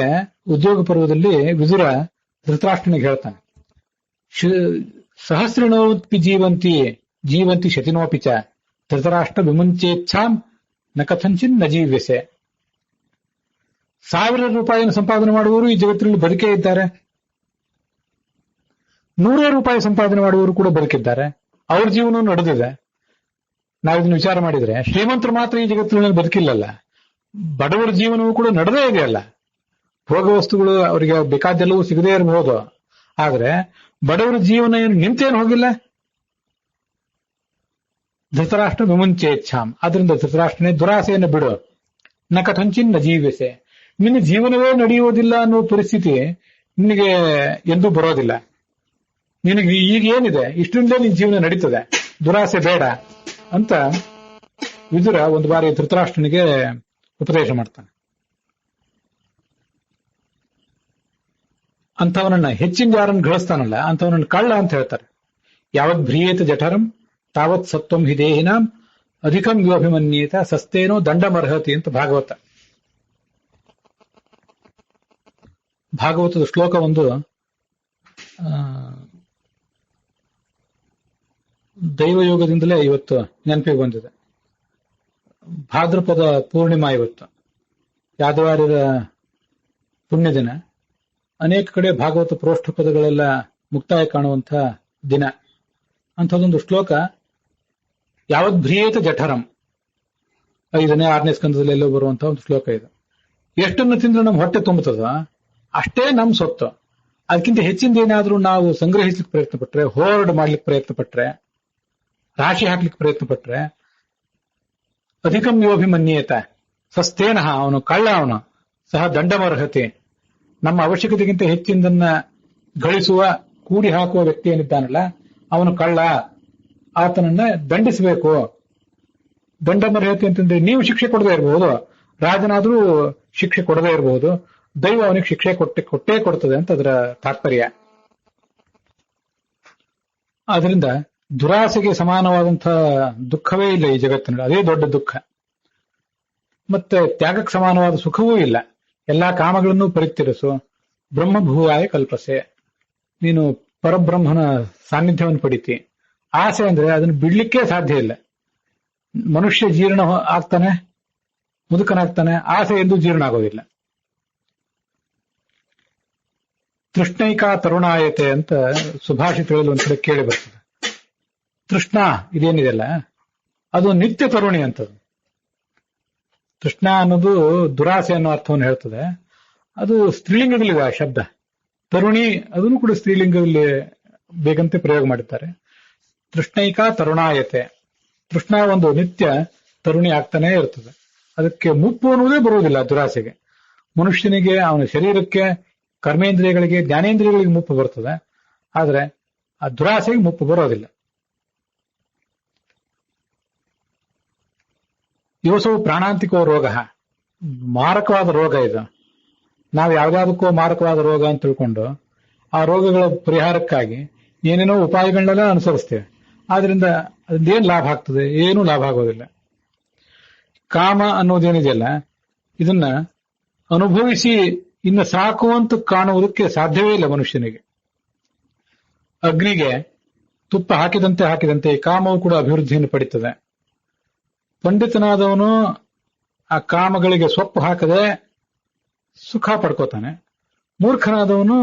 ಉದ್ಯೋಗ ಪರ್ವದಲ್ಲಿ ವಿದುರ ಧೃತರಾಷ್ಟ್ರನಿಗೆ ಹೇಳ್ತಾನೆ, ಸಹಸ್ರಿಣೋಪಿ ಜೀವಂತಿ ಶತಿನೋಪಿ ಚ ಧೃತರಾಷ್ಟ್ರ ವಿಮುಂಚೇಚ್ಛಾಂ ನ ಕಥಂಚಿನ್ ನ ಜೀವ್ಯಸೆ. 1000 ರೂಪಾಯಿಯನ್ನು ಸಂಪಾದನೆ ಮಾಡುವವರು ಈ ಜಗತ್ತಿನಲ್ಲಿ ಬದುಕೇ ಇದ್ದಾರೆ, 100 ರೂಪಾಯಿ ಸಂಪಾದನೆ ಮಾಡುವವರು ಕೂಡ ಬದುಕಿದ್ದಾರೆ, ಅವ್ರ ಜೀವನವನ್ನು ನಡೆದಿದೆ. ನಾವಿದನ್ನು ವಿಚಾರ ಮಾಡಿದ್ರೆ ಶ್ರೀಮಂತರು ಮಾತ್ರ ಈ ಜಗತ್ತಿನಲ್ಲಿ ಬದುಕಿಲ್ಲಲ್ಲ, ಬಡವರ ಜೀವನವೂ ಕೂಡ ನಡೆದೇ ಇದೆಯಲ್ಲ. ಭೋಗ ವಸ್ತುಗಳು ಅವರಿಗೆ ಬೇಕಾದೆಲ್ಲವೂ ಸಿಗದೇ ಇರಬಹುದು, ಆದ್ರೆ ಬಡವರ ಜೀವನ ಏನು ನಿಂತೇನು ಹೋಗಿಲ್ಲ. ಧೃತರಾಷ್ಟ್ರ ವಿಮುಂಚೇಚ್ಛಾಂ, ಆದ್ರಿಂದ ಧೃತರಾಷ್ಟ್ರನೇ ದುರಾಸೆಯನ್ನು ಬಿಡು. ನ ಕಥಂಚಿನ್ ನ ಜೀವಿಸೆ, ನಿನ್ನ ಜೀವನವೇ ನಡೆಯುವುದಿಲ್ಲ ಅನ್ನೋ ಪರಿಸ್ಥಿತಿ ನಿನಗೆ ಎಂದೂ ಬರೋದಿಲ್ಲ. ನಿನಗೆ ಈಗ ಏನಿದೆ ಇಷ್ಟರಿಂದಲೇ ನಿನ್ನ ಜೀವನ ನಡೀತದೆ, ದುರಾಸೆ ಬೇಡ ಅಂತ ವಿದುರ ಒಂದು ಬಾರಿ ಧೃತರಾಷ್ಟ್ರನಿಗೆ ಉಪದೇಶ ಮಾಡ್ತಾನೆ. ಅಂಥವನನ್ನ ಹೆಚ್ಚಿನ ಯಾರನ್ನು ಗಳಿಸ್ತಾನಲ್ಲ ಅಂಥವನನ್ನ ಕಳ್ಳ ಅಂತ ಹೇಳ್ತಾರೆ. ಯಾವತ್ ಭ್ರಿಯೇತ ಜಠರಂ ತಾವತ್ ಸತ್ವಂ ಹಿ ದೇಹಿನಾಂ ಅಧಿಕಂ ಯೋಭಿಮನ್ಯೇತ ಸಸ್ತೇನೋ ದಂಡಮರ್ಹತಿ ಅಂತ ಭಾಗವತದ ಶ್ಲೋಕ ಒಂದು ದೈವಯೋಗದಿಂದಲೇ ಇವತ್ತು ನೆನಪಿಗೆ ಬಂದಿದೆ. ಭಾದ್ರಪದ ಪೂರ್ಣಿಮಾ ಇವತ್ತು, ಯಾದವಾರ್ಯರ ಪುಣ್ಯ ದಿನ. ಅನೇಕ ಕಡೆ ಭಾಗವತ ಪ್ರೋಷ್ಠ ಪದಗಳೆಲ್ಲ ಮುಕ್ತಾಯ ಕಾಣುವಂಥ ದಿನ. ಅಂಥದ್ದೊಂದು ಶ್ಲೋಕ, ಯಾವತ್ ಭ್ರಿಯೇತ ಜಠರಂ, 5ನೇ 6ನೇ ಸ್ಕಂದದಲ್ಲಿ ಎಲ್ಲೋ ಬರುವಂತಹ ಒಂದು ಶ್ಲೋಕ ಇದು. ಎಷ್ಟನ್ನು ತಿಂದ್ರೆ ನಮ್ಮ ಹೊಟ್ಟೆ ತುಂಬುತ್ತದ ಅಷ್ಟೇ ನಮ್ಮ ಸೊತ್ತು. ಅದಕ್ಕಿಂತ ಹೆಚ್ಚಿಂದ ಏನಾದ್ರೂ ನಾವು ಸಂಗ್ರಹಿಸ್ಲಿಕ್ಕೆ ಪ್ರಯತ್ನ ಪಟ್ರೆ, ಹೋರ್ಡ್ ಮಾಡ್ಲಿಕ್ಕೆ ಪ್ರಯತ್ನ ಪಟ್ರೆ, ರಾಶಿ ಹಾಕ್ಲಿಕ್ಕೆ ಪ್ರಯತ್ನ ಪಟ್ರೆ, ಅಧಿಕಂ ಯೋಭಿಮನ್ಯೇತ ಸಸ್ತೇನಃ, ಅವನು ಕಳ್ಳ, ಅವನು ಸಹ ದಂಡಮರ್ಹತೆ, ನಮ್ಮ ಅವಶ್ಯಕತೆಗಿಂತ ಹೆಚ್ಚಿನದನ್ನ ಗಳಿಸುವ ಕೂಡಿ ಹಾಕುವ ವ್ಯಕ್ತಿ ಏನಿದ್ದಾನಲ್ಲ ಅವನು ಕಳ್ಳ, ಆತನನ್ನ ದಂಡಿಸಬೇಕು. ದಂಡಮರ್ಹತೆ ಅಂತಂದ್ರೆ ನೀವು ಶಿಕ್ಷೆ ಕೊಡದೇ ಇರಬಹುದು, ರಾಜನಾದ್ರೂ ಶಿಕ್ಷೆ ಕೊಡದೇ ಇರಬಹುದು, ದೈವ ಅವನಿಗೆ ಶಿಕ್ಷೆ ಕೊಟ್ಟೇ ಕೊಡ್ತದೆ ಅಂತ ಅದರ ತಾತ್ಪರ್ಯ. ಆದ್ರಿಂದ ದುರಾಸೆಗೆ ಸಮಾನವಾದಂತಹ ದುಃಖವೇ ಇಲ್ಲ ಈ ಜಗತ್ತಿನಲ್ಲಿ, ಅದೇ ದೊಡ್ಡ ದುಃಖ. ಮತ್ತೆ ತ್ಯಾಗಕ್ಕೆ ಸಮಾನವಾದ ಸುಖವೂ ಇಲ್ಲ. ಎಲ್ಲಾ ಕಾಮಗಳನ್ನು ಪರಿತ್ಯಜಿಸು, ಬ್ರಹ್ಮಭೂಯಾಯ ಕಲ್ಪಸೆ, ನೀನು ಪರಬ್ರಹ್ಮನ ಸಾನ್ನಿಧ್ಯವನ್ನು ಪಡಿತಿ. ಆಸೆ ಅಂದ್ರೆ ಅದನ್ನು ಬಿಡ್ಲಿಕ್ಕೆ ಸಾಧ್ಯ ಇಲ್ಲ. ಮನುಷ್ಯ ಜೀರ್ಣ ಆಗ್ತಾನೆ, ಮುದುಕನಾಗ್ತಾನೆ, ಆಸೆ ಎಂದು ಜೀರ್ಣ ಆಗೋದಿಲ್ಲ. ತೃಷ್ಣೈಕಾ ತರುಣಾಯತೆ ಅಂತ ಸುಭಾಷಿತಗಳಲ್ಲಿ ಒಂದ್ ಕಡೆ ಕೇಳಿ ಬರ್ತದೆ. ತೃಷ್ಣ ಇದೇನಿದೆಯಲ್ಲ ಅದು ನಿತ್ಯ ತರುಣಿ ಅಂತದ್ದು. ತೃಷ್ಣ ಅನ್ನೋದು ದುರಾಸೆ ಅನ್ನೋ ಅರ್ಥವನ್ನು ಹೇಳ್ತದೆ. ಅದು ಸ್ತ್ರೀಲಿಂಗದಲ್ಲಿದೆ ಆ ಶಬ್ದ. ತರುಣಿ ಅದನ್ನು ಕೂಡ ಸ್ತ್ರೀಲಿಂಗದಲ್ಲಿ ಬೇಗಂತೆ ಪ್ರಯೋಗ ಮಾಡಿದ್ದಾರೆ. ತೃಷ್ಣೈಕಾ ತರುಣಾಯತೆ, ತೃಷ್ಣ ಒಂದು ನಿತ್ಯ ತರುಣಿ ಆಗ್ತಾನೆ ಇರ್ತದೆ. ಅದಕ್ಕೆ ಮುಪ್ಪು ಅನ್ನುವುದೇ ಬರುವುದಿಲ್ಲ ದುರಾಸೆಗೆ. ಮನುಷ್ಯನಿಗೆ, ಅವನ ಶರೀರಕ್ಕೆ, ಕರ್ಮೇಂದ್ರಿಯಗಳಿಗೆ, ಜ್ಞಾನೇಂದ್ರಿಯಗಳಿಗೆ ಮುಪ್ಪು ಬರ್ತದೆ, ಆದ್ರೆ ಆ ದುರಾಸೆಗೆ ಮುಪ್ಪು ಬರೋದಿಲ್ಲ. ಇವಸವು ಪ್ರಾಣಾಂತಿಕೋ ರೋಗ, ಮಾರಕವಾದ ರೋಗ ಇದು. ನಾವು ಯಾವ್ದಾದಕ್ಕೋ ಮಾರಕವಾದ ರೋಗ ಅಂತ ತಿಳ್ಕೊಂಡು ಆ ರೋಗಗಳ ಪರಿಹಾರಕ್ಕಾಗಿ ಏನೇನೋ ಉಪಾಯಗಳನ್ನೆಲ್ಲ ಅನುಸರಿಸ್ತೇವೆ. ಆದ್ರಿಂದ ಅದೇನ್ ಲಾಭ ಆಗ್ತದೆ? ಏನೂ ಲಾಭ ಆಗೋದಿಲ್ಲ. ಕಾಮ ಅನ್ನೋದೇನಿದೆಯಲ್ಲ ಇದನ್ನ ಅನುಭವಿಸಿ ಇನ್ನು ಸಾಕು ಅಂತ ಕಾಣುವುದಕ್ಕೆ ಸಾಧ್ಯವೇ ಇಲ್ಲ ಮನುಷ್ಯನಿಗೆ. ಅಗ್ನಿಗೆ ತುಪ್ಪ ಹಾಕಿದಂತೆ ಈ ಕಾಮವು ಕೂಡ ಅಭಿವೃದ್ಧಿಯನ್ನು ಪಡಿತದೆ. ಪಂಡಿತನಾದವನು ಆ ಕಾಮಗಳಿಗೆ ಸೊಪ್ಪು ಹಾಕದೆ ಸುಖ ಪಡ್ಕೋತಾನೆ. ಮೂರ್ಖನಾದವನು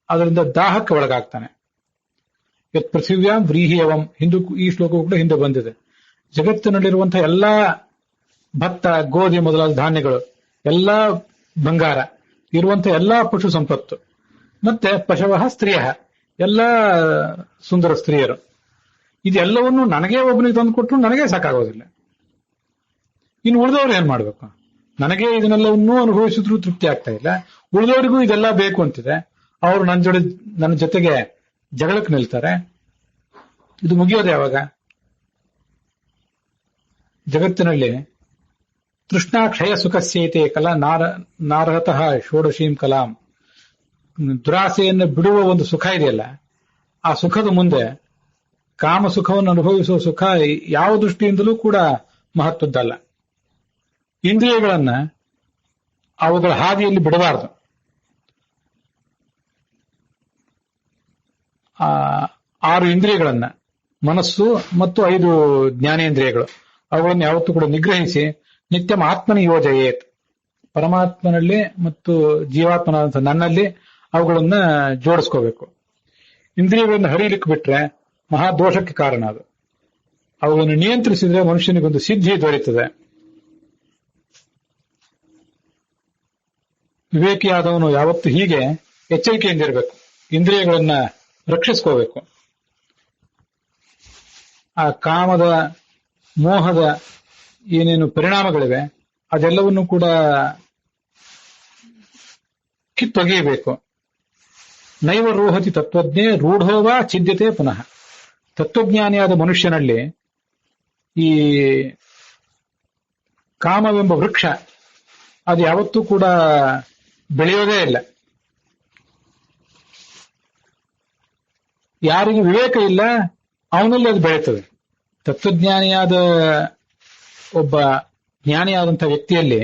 ಅದರಿಂದ ದಾಹಕ್ಕೆ ಒಳಗಾಗ್ತಾನೆ. ಯತ್ ಪೃಥಿವ್ಯಾಂ ವ್ರೀಹಿಯವಂ, ಈ ಶ್ಲೋಕವು ಕೂಡ ಹಿಂದೆ ಬಂದಿದೆ. ಜಗತ್ತಿನಲ್ಲಿರುವಂತಹ ಎಲ್ಲಾ ಭತ್ತ, ಗೋಧಿ ಮೊದಲಾದ ಧಾನ್ಯಗಳು, ಎಲ್ಲಾ ಬಂಗಾರ, ಇರುವಂತಹ ಎಲ್ಲಾ ಪಶು ಸಂಪತ್ತು, ಮತ್ತೆ ಪಶವಃ ಸ್ತ್ರೀಯ, ಎಲ್ಲಾ ಸುಂದರ ಸ್ತ್ರೀಯರು, ಇದೆಲ್ಲವನ್ನು ನನಗೇ ಒಬ್ಬನಿಗೆ ತಂದು ಕೊಟ್ಟರು ನನಗೇ ಸಾಕಾಗೋದಿಲ್ಲ. ಇನ್ನು ಉಳಿದವ್ರು ಏನ್ ಮಾಡ್ಬೇಕು? ನನಗೆ ಇದನ್ನೆಲ್ಲವನ್ನೂ ಅನುಭವಿಸಿದ್ರು ತೃಪ್ತಿ ಆಗ್ತಾ ಇಲ್ಲ, ಉಳಿದವರಿಗೂ ಇದೆಲ್ಲ ಬೇಕು ಅಂತಿದೆ. ಅವರು ನನ್ನ ಜೊತೆಗೆ ಜಗಳಕ್ಕೆ ನಿಲ್ತಾರೆ. ಇದು ಮುಗಿಯೋದು ಯಾವಾಗ? ಜಗತ್ತಿನಲ್ಲಿ ತೃಷ್ಣಾ ಕ್ಷಯ ಸುಖಸ್ಯೈತೆ ಕಲಾ ನಾರಹತಃ ಷೋಡಶೀಂ ಕಲಾಂ, ದುರಾಸೆಯನ್ನು ಬಿಡುವ ಒಂದು ಸುಖ ಇದೆಯಲ್ಲ, ಆ ಸುಖದ ಮುಂದೆ ಕಾಮ ಸುಖವನ್ನು ಅನುಭವಿಸುವ ಸುಖ ಯಾವ ದೃಷ್ಟಿಯಿಂದಲೂ ಕೂಡ ಮಹತ್ವದ್ದಲ್ಲ. ಇಂದ್ರಿಯಗಳನ್ನ ಅವುಗಳ ಹಾದಿಯಲ್ಲಿ ಬಿಡಬಾರದು. 6 ಇಂದ್ರಿಯಗಳನ್ನ, ಮನಸ್ಸು ಮತ್ತು 5 ಜ್ಞಾನೇಂದ್ರಿಯಗಳು, ಅವುಗಳನ್ನು ಯಾವತ್ತೂ ಕೂಡ ನಿಗ್ರಹಿಸಿ ನಿತ್ಯಂ ಆತ್ಮನ ಯೋಜಯೇತ್, ಪರಮಾತ್ಮನಲ್ಲಿ ಮತ್ತು ಜೀವಾತ್ಮನಾದಂಥ ನನ್ನಲ್ಲಿ ಅವುಗಳನ್ನ ಜೋಡಿಸ್ಕೋಬೇಕು. ಇಂದ್ರಿಯಗಳನ್ನು ಹರಿಲಿಕ್ಕೆ ಬಿಟ್ರೆ ಮಹಾದೋಷಕ್ಕೆ ಕಾರಣ ಅದು. ಅವುಗಳನ್ನು ನಿಯಂತ್ರಿಸಿದ್ರೆ ಮನುಷ್ಯನಿಗೊಂದು ಸಿದ್ಧಿ ದೊರೆಯುತ್ತದೆ. ವಿವೇಕಿಯಾದವನು ಯಾವತ್ತು ಹೀಗೆ ಎಚ್ಚರಿಕೆಯಿಂದಿರಬೇಕು, ಇಂದ್ರಿಯಗಳನ್ನ ರಕ್ಷಿಸ್ಕೋಬೇಕು. ಆ ಕಾಮದ ಮೋಹದ ಏನೇನು ಪರಿಣಾಮಗಳಿವೆ ಅದೆಲ್ಲವನ್ನೂ ಕೂಡ ಕಿತ್ತೊಗೆಯಬೇಕು. ನೈವ ರೋಹತಿ ತತ್ವಜ್ಞೆ ರೂಢೋವಾ ಛಿದ್ಯತೆ ಪುನಃ. ತತ್ವಜ್ಞಾನಿಯಾದ ಮನುಷ್ಯನಲ್ಲಿ ಈ ಕಾಮವೆಂಬ ವೃಕ್ಷ ಅದು ಯಾವತ್ತೂ ಕೂಡ ಬೆಳೆಯೋದೇ ಇಲ್ಲ. ಯಾರಿಗೆ ವಿವೇಕ ಇಲ್ಲ ಅವನಲ್ಲಿ ಅದು ಬೆಳೀತದೆ. ತತ್ವಜ್ಞಾನಿಯಾದ ಒಬ್ಬ ಜ್ಞಾನಿಯಾದಂಥ ವ್ಯಕ್ತಿಯಲ್ಲಿ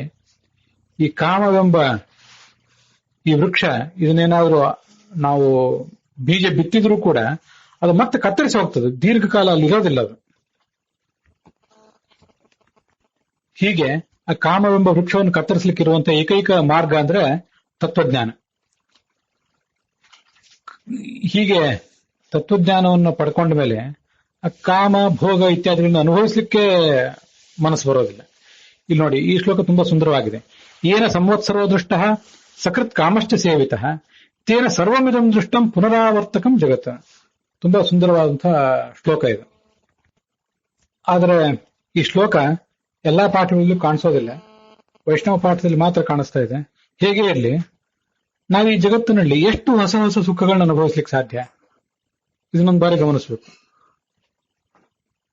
ಈ ಕಾಮವೆಂಬ ಈ ವೃಕ್ಷ ಇದನ್ನೇನಾದ್ರೂ ನಾವು ಬೀಜ ಬಿತ್ತಿದ್ರೂ ಕೂಡ ಅದು ಮತ್ತೆ ಕತ್ತರಿಸಿ ಹೋಗ್ತದೆ, ದೀರ್ಘಕಾಲ ಅಲ್ಲಿ ಇರೋದಿಲ್ಲ ಅದು. ಹೀಗೆ ಆ ಕಾಮವೆಂಬ ವೃಕ್ಷವನ್ನು ಕತ್ತರಿಸಲಿಕ್ಕಿರುವಂತ ಏಕೈಕ ಮಾರ್ಗ ಅಂದ್ರೆ ತತ್ವಜ್ಞಾನ. ಹೀಗೆ ತತ್ವಜ್ಞಾನವನ್ನು ಪಡ್ಕೊಂಡ ಮೇಲೆ ಆ ಕಾಮ ಭೋಗ ಇತ್ಯಾದಿಗಳನ್ನು ಅನುಭವಿಸಲಿಕ್ಕೆ ಮನಸ್ಸು ಬರೋದಿಲ್ಲ. ಇಲ್ಲಿ ನೋಡಿ, ಈ ಶ್ಲೋಕ ತುಂಬಾ ಸುಂದರವಾಗಿದೆ. ಏನ ಸಂವತ್ಸರೋ ದೃಷ್ಟ ಸಕೃತ್ ಕಾಮಶ್ಚ ಸೇವಿತ ತೇನ ಸರ್ವಮಿದಂ ದೃಷ್ಟಂ ಪುನರಾವರ್ತಕಂ ಜಗತ್. ತುಂಬಾ ಸುಂದರವಾದಂತಹ ಶ್ಲೋಕ ಇದು. ಆದರೆ ಈ ಶ್ಲೋಕ ಎಲ್ಲಾ ಪಾಠಗಳಲ್ಲೂ ಕಾಣಿಸೋದಿಲ್ಲ, ವೈಷ್ಣವ ಪಾಠದಲ್ಲಿ ಮಾತ್ರ ಕಾಣಿಸ್ತಾ ಇದೆ. ಹೇಗೆ ಇರಲಿ, ನಾವು ಈ ಜಗತ್ತಿನಲ್ಲಿ ಎಷ್ಟು ಹೊಸ ಹೊಸ ಸುಖಗಳನ್ನ ಅನುಭವಿಸ್ಲಿಕ್ಕೆ ಸಾಧ್ಯ, ಇದನ್ನೊಂದು ಬಾರಿ ಗಮನಿಸಬೇಕು.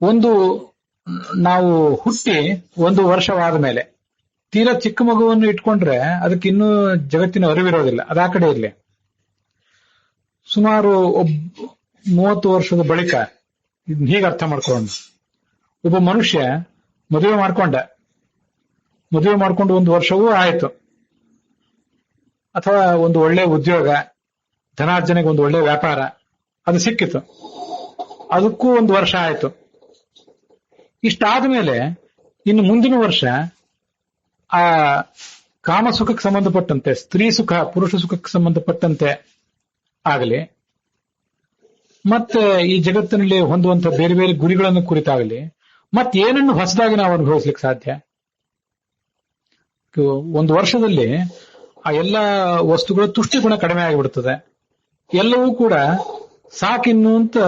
ಒಂದು ನಾವು ಹುಟ್ಟಿ 1 ವರ್ಷವಾದ ಮೇಲೆ ತೀರಾ ಚಿಕ್ಕ ಮಗುವನ್ನು ಇಟ್ಕೊಂಡ್ರೆ ಅದಕ್ಕೆ ಇನ್ನೂ ಜಗತ್ತಿನ ಅರಿವಿರೋದಿಲ್ಲ, ಅದು ಆ ಕಡೆ ಇರಲಿ. ಸುಮಾರು 30 ವರ್ಷದ ಬಳಿಕ ಹೀಗೆ ಅರ್ಥ ಮಾಡ್ಕೊಳ್ಳೋಣ. ಒಬ್ಬ ಮನುಷ್ಯ ಮದುವೆ ಮಾಡ್ಕೊಂಡು 1 ವರ್ಷವೂ ಆಯ್ತು, ಅಥವಾ ಒಂದು ಒಳ್ಳೆ ಉದ್ಯೋಗ, ಧನಾರ್ಜನೆಗೆ ಒಂದು ಒಳ್ಳೆ ವ್ಯಾಪಾರ ಅದು ಸಿಕ್ಕಿತು, ಅದಕ್ಕೂ 1 ವರ್ಷ ಆಯ್ತು. ಇಷ್ಟಾದ ಮೇಲೆ ಇನ್ನು ಮುಂದಿನ ವರ್ಷ ಆ ಕಾಮ ಸುಖಕ್ಕೆ ಸಂಬಂಧಪಟ್ಟಂತೆ, ಸ್ತ್ರೀ ಸುಖ ಪುರುಷ ಸುಖಕ್ಕೆ ಸಂಬಂಧಪಟ್ಟಂತೆ ಆಗಲಿ, ಮತ್ತೆ ಈ ಜಗತ್ತಿನಲ್ಲಿ ಹೊಂದುವಂತ ಬೇರೆ ಬೇರೆ ಗುರಿಗಳನ್ನು ಕುರಿತಾಗಲಿ, ಮತ್ತೇನನ್ನು ಹೊಸದಾಗಿ ನಾವು ಅನುಭವಿಸ್ಲಿಕ್ಕೆ ಸಾಧ್ಯ? 1 ವರ್ಷದಲ್ಲಿ ಆ ಎಲ್ಲ ವಸ್ತುಗಳ ತುಷ್ಟಿ ಗುಣ ಕಡಿಮೆ ಆಗಿಬಿಡ್ತದೆ. ಎಲ್ಲವೂ ಕೂಡ ಸಾಕಿನ್ನು ಅಂತ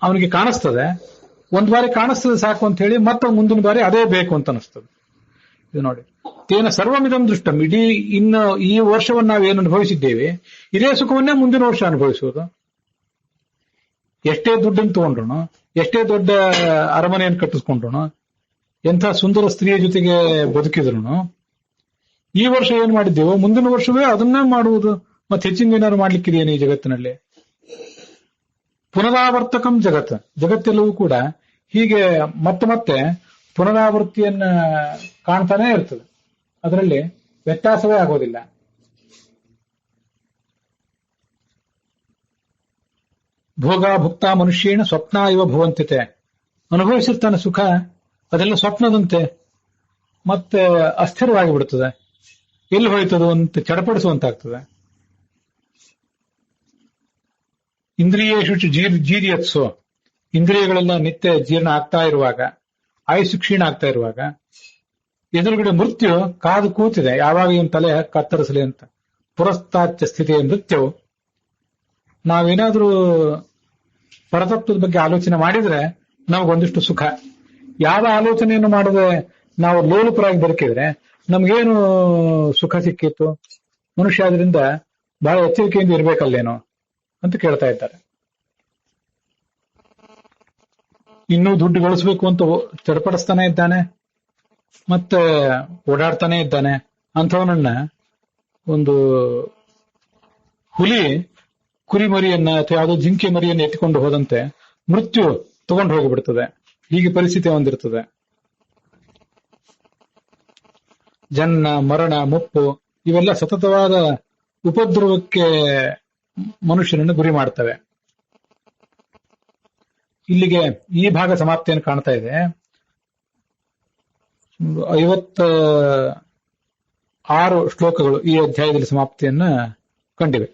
ಅವನಿಗೆ ಕಾಣಿಸ್ತದೆ. 1 ಬಾರಿ ಕಾಣಿಸ್ತದೆ ಸಾಕು ಅಂತ ಹೇಳಿ ಮತ್ತೆ ಮುಂದಿನ ಬಾರಿ ಅದೇ ಬೇಕು ಅಂತ ಅನಿಸ್ತದೆ. ಇದು ನೋಡಿ, ತೇನ ಸರ್ವಮಿದಂ ದೃಷ್ಟಂ. ಇಡೀ ಇನ್ನು ಈ ವರ್ಷವನ್ನು ನಾವೇನು ಅನುಭವಿಸಿದ್ದೇವೆ ಇದೇ ಸುಖವನ್ನೇ ಮುಂದಿನ ವರ್ಷ ಅನುಭವಿಸುವುದು. ಎಷ್ಟೇ ದುಡ್ಡನ್ನು ತಗೊಂಡ್ರು, ಎಷ್ಟೇ ದೊಡ್ಡ ಅರಮನೆಯನ್ನು ಕಟ್ಟಿಸ್ಕೊಂಡ್ರು, ಎಂಥ ಸುಂದರ ಸ್ತ್ರೀಯ ಜೊತೆಗೆ ಬದುಕಿದ್ರು, ಈ ವರ್ಷ ಏನ್ ಮಾಡಿದ್ದೇವೋ ಮುಂದಿನ ವರ್ಷವೇ ಅದನ್ನೇ ಮಾಡುವುದು. ಮತ್ತೆ ಹೆಚ್ಚಿನ ಏನಾದ್ರು ಮಾಡ್ಲಿಕ್ಕಿದೆಯೇನು ಈ ಜಗತ್ತಿನಲ್ಲಿ? ಪುನರಾವರ್ತಕಂ ಜಗತ್. ಜಗತ್ತೆಲ್ಲವೂ ಕೂಡ ಹೀಗೆ ಮತ್ತೆ ಮತ್ತೆ ಪುನರಾವೃತ್ತಿಯನ್ನ ಕಾಣ್ತಾನೆ ಇರ್ತದೆ, ಅದರಲ್ಲಿ ವ್ಯತ್ಯಾಸವೇ ಆಗೋದಿಲ್ಲ. ಭೋಗ ಭುಕ್ತ ಮನುಷ್ಯೇಣ ಸ್ವಪ್ನ ಇವ ಭವಂತಿತೆ. ಅನುಭವಿಸಿರ್ತಾನೆ ಸುಖ, ಅದೆಲ್ಲ ಸ್ವಪ್ನದಂತೆ ಮತ್ತೆ ಅಸ್ಥಿರವಾಗಿ ಬಿಡುತ್ತದೆ, ಎಲ್ಲಿ ಹೋಯ್ತದು ಅಂತ ಚಡಪಡಿಸುವಂತಾಗ್ತದೆ. ಇಂದ್ರಿಯೇಶು ಜೀರ್ಯತ್ಸು. ಇಂದ್ರಿಯಗಳೆಲ್ಲ ನಿತ್ಯ ಜೀರ್ಣ ಆಗ್ತಾ ಇರುವಾಗ, ಆಯುಷ್ ಕ್ಷೀಣ ಆಗ್ತಾ ಇರುವಾಗ, ಎದುರುಗಡೆ ಮೃತ್ಯು ಕಾದು ಕೂತಿದೆ, ಯಾವಾಗ ಇವನ್ ತಲೆ ಕತ್ತರಿಸಲಿ ಅಂತ. ಪುರಸ್ತಾಚ್ಯ ಸ್ಥಿತಿಯ ಮೃತ್ಯು. ನಾವೇನಾದ್ರೂ ಪರತತ್ವದ ಬಗ್ಗೆ ಆಲೋಚನೆ ಮಾಡಿದ್ರೆ ನಮಗೊಂದಿಷ್ಟು ಸುಖ. ಯಾವ ಆಲೋಚನೆಯನ್ನು ಮಾಡದೆ ನಾವು ಲೋಲುಪರಾಗಿ ಬದುಕಿದ್ರೆ ನಮ್ಗೇನು ಸುಖ ಸಿಕ್ಕಿತ್ತು? ಮನುಷ್ಯ ಆದ್ರಿಂದ ಬಹಳ ಎಚ್ಚರಿಕೆಯಿಂದ ಇರ್ಬೇಕಲ್ಲೇನೋ ಅಂತ ಕೇಳ್ತಾ ಇದ್ದಾರೆ. ಇನ್ನೂ ದುಡ್ಡು ಗಳಿಸ್ಬೇಕು ಅಂತ ಚಡಪಡಿಸ್ತಾನೆ ಇದ್ದಾನೆ, ಮತ್ತೆ ಓಡಾಡ್ತಾನೆ ಇದ್ದಾನೆ. ಅಂಥವನನ್ನ ಒಂದು ಹುಲಿ ಕುರಿ ಮರಿಯನ್ನ ಅಥವಾ ಯಾವುದೋ ಜಿಂಕೆ ಮರಿಯನ್ನ ಎತ್ತಿಕೊಂಡು ಹೋದಂತೆ ಮೃತ್ಯು ತಗೊಂಡು ಹೋಗಿಬಿಡ್ತದೆ. ಹೀಗೆ ಪರಿಸ್ಥಿತಿ ಹೊಂದಿರ್ತದೆ. ಜನ್ಮ ಮರಣ ಮುಪ್ಪು ಇವೆಲ್ಲ ಸತತವಾದ ಉಪದ್ರವಕ್ಕೆ ಮನುಷ್ಯನನ್ನು ಗುರಿ ಮಾಡ್ತವೆ. ಇಲ್ಲಿಗೆ ಈ ಭಾಗ ಸಮಾಪ್ತಿಯನ್ನು ಕಾಣ್ತಾ ಇದೆ. 56 ಶ್ಲೋಕಗಳು ಈ ಅಧ್ಯಾಯದಲ್ಲಿ ಸಮಾಪ್ತಿಯನ್ನ ಕಂಡಿವೆ.